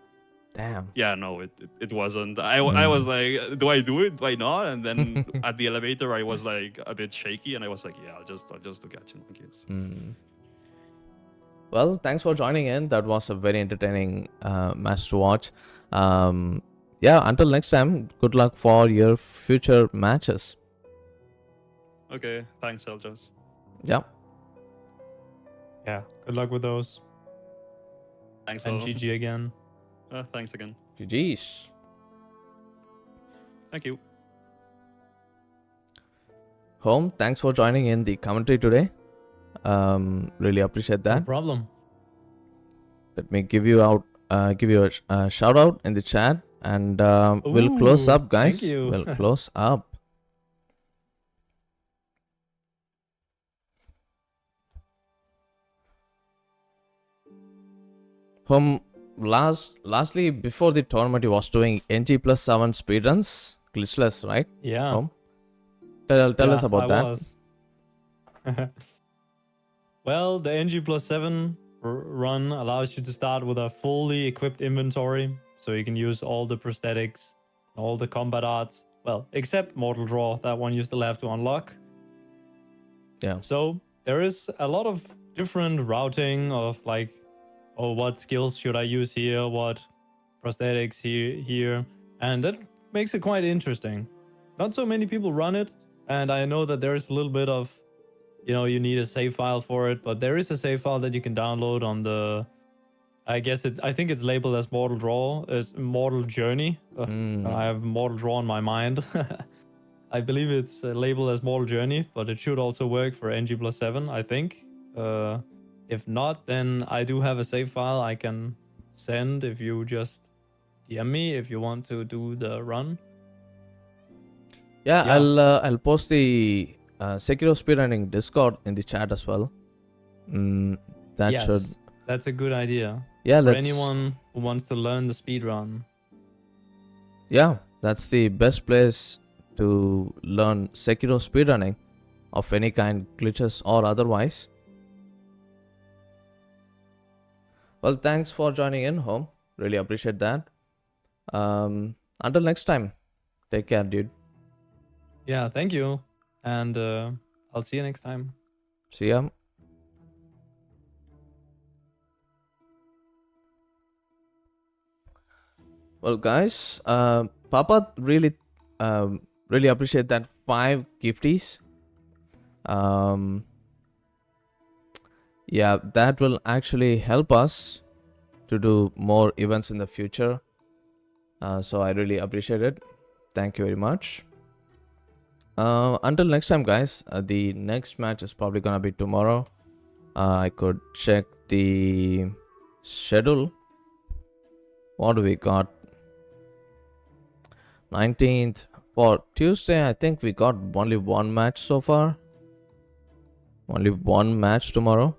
Damn. Yeah, no, it wasn't. I was like, do I do it? Why not? And then at the elevator, I was like a bit shaky, and I was like, yeah, I'll just do Gachin monkeys. Mm. Well, thanks for joining in. That was a very entertaining match to watch. Yeah, until next time, good luck for your future matches. Okay, thanks, Eljas. Yeah. Yeah. Good luck with those. Thanks, And all. GG again. Thanks again. GG's. Thank you. Home, thanks for joining in the commentary today. Really appreciate No that. problem. Let me give you a shout out in the chat, and we'll close Ooh, up, guys. thank you. We'll close up. Home, lastly, before the tournament, he was doing NG+7 speedruns, glitchless, right? Yeah. Home, tell us Yeah, about I that. was. Well, the NG+7 run allows you to start with a fully equipped inventory, so you can use all the prosthetics, all the combat arts. Well, except Mortal Draw, that one you still have to unlock. Yeah. So there is a lot of different routing of like, oh, what skills should I use here? What prosthetics here? And that makes it quite interesting. Not so many people run it, and I know that there is a little bit of, you need a save file for it, but there is a save file that you can download on the, I think it's labeled as Mortal Draw, as Mortal Journey. I have Mortal Draw in my mind. I believe it's labeled as Mortal Journey, but it should also work for NG+7, I think. If not, then I do have a save file I can send if you just DM me if you want to do the run. Yeah, Yeah. I'll post the Sekiro speedrunning Discord in the chat as well. That Yes, should. that's a good idea. Yeah, For let's. anyone who wants to learn the speedrun. Yeah, that's the best place to learn Sekiro speedrunning of any kind, glitches or otherwise. Well, thanks for joining in, Home. Really appreciate that. Until next time, take care, dude. Yeah, thank you. And I'll see you next time. See ya. Well, guys, Papa really appreciate that 5 gifties. Yeah, that will actually help us to do more events in the future. So I really appreciate it. Thank you very much. Until next time, guys, the next match is probably gonna be tomorrow. I could check the schedule. What do we got? 19th for Tuesday. I think we got only one match so far. Only one match tomorrow.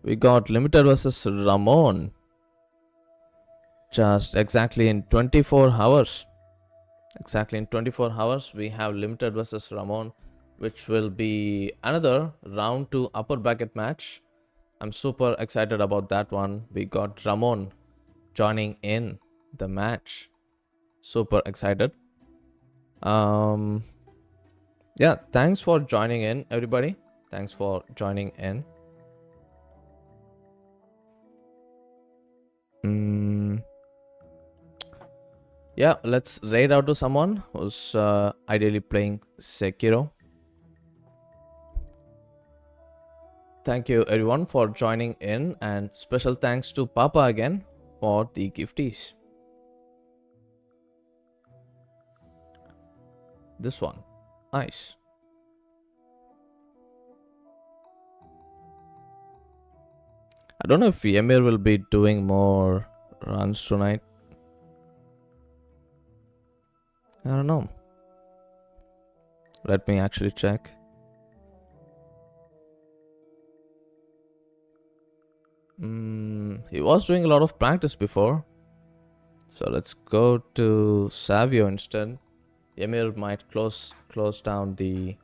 We got Limited versus Ramon. Just exactly in 24 hours. Exactly in 24 hours, we have Limited versus Ramon, which will be another round 2 upper bracket match. I'm super excited about that one. We got Ramon joining in the match. Super excited. Yeah, thanks for joining in, everybody. Thanks for joining in. Yeah, let's raid out to someone who's ideally playing Sekiro. Thank you everyone for joining in, and special thanks to Papa again for the gifties. This one, nice. I don't know if Ymir will be doing more runs tonight? I don't know. Let me actually check. He was doing a lot of practice before. So let's go to Savio instead. Ymir might close down the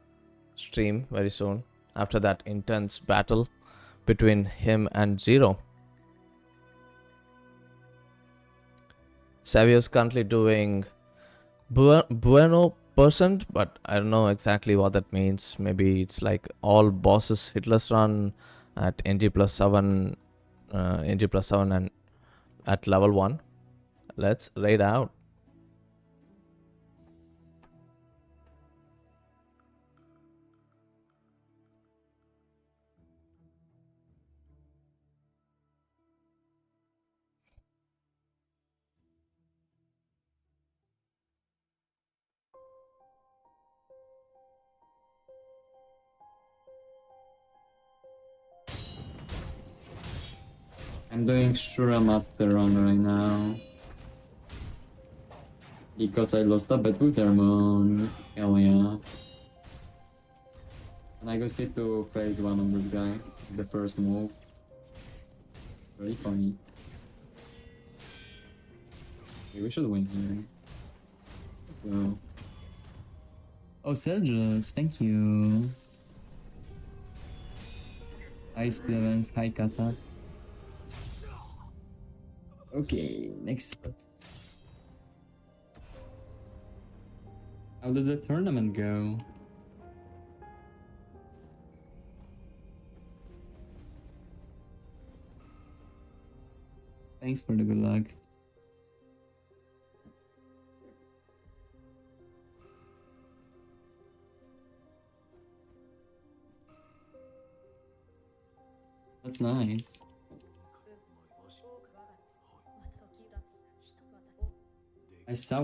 stream very soon after that intense battle between him and Zero. Savio's currently doing Bueno percent, but I don't know exactly what that means. Maybe it's like all bosses hitless run at NG+7 and at level 1. Let's raid out. I'm doing Shura Master Run right now. Because I lost a bet with Thermon. Hell yeah. And I go straight to phase 1 on this guy. The first move. Very funny. Okay, we should win here. Let's go. Oh, Sergius, thank you. Hi, Splevens. Hi, Kata. Okay, next spot. How did the tournament go? Thanks for the good luck. That's nice. I saw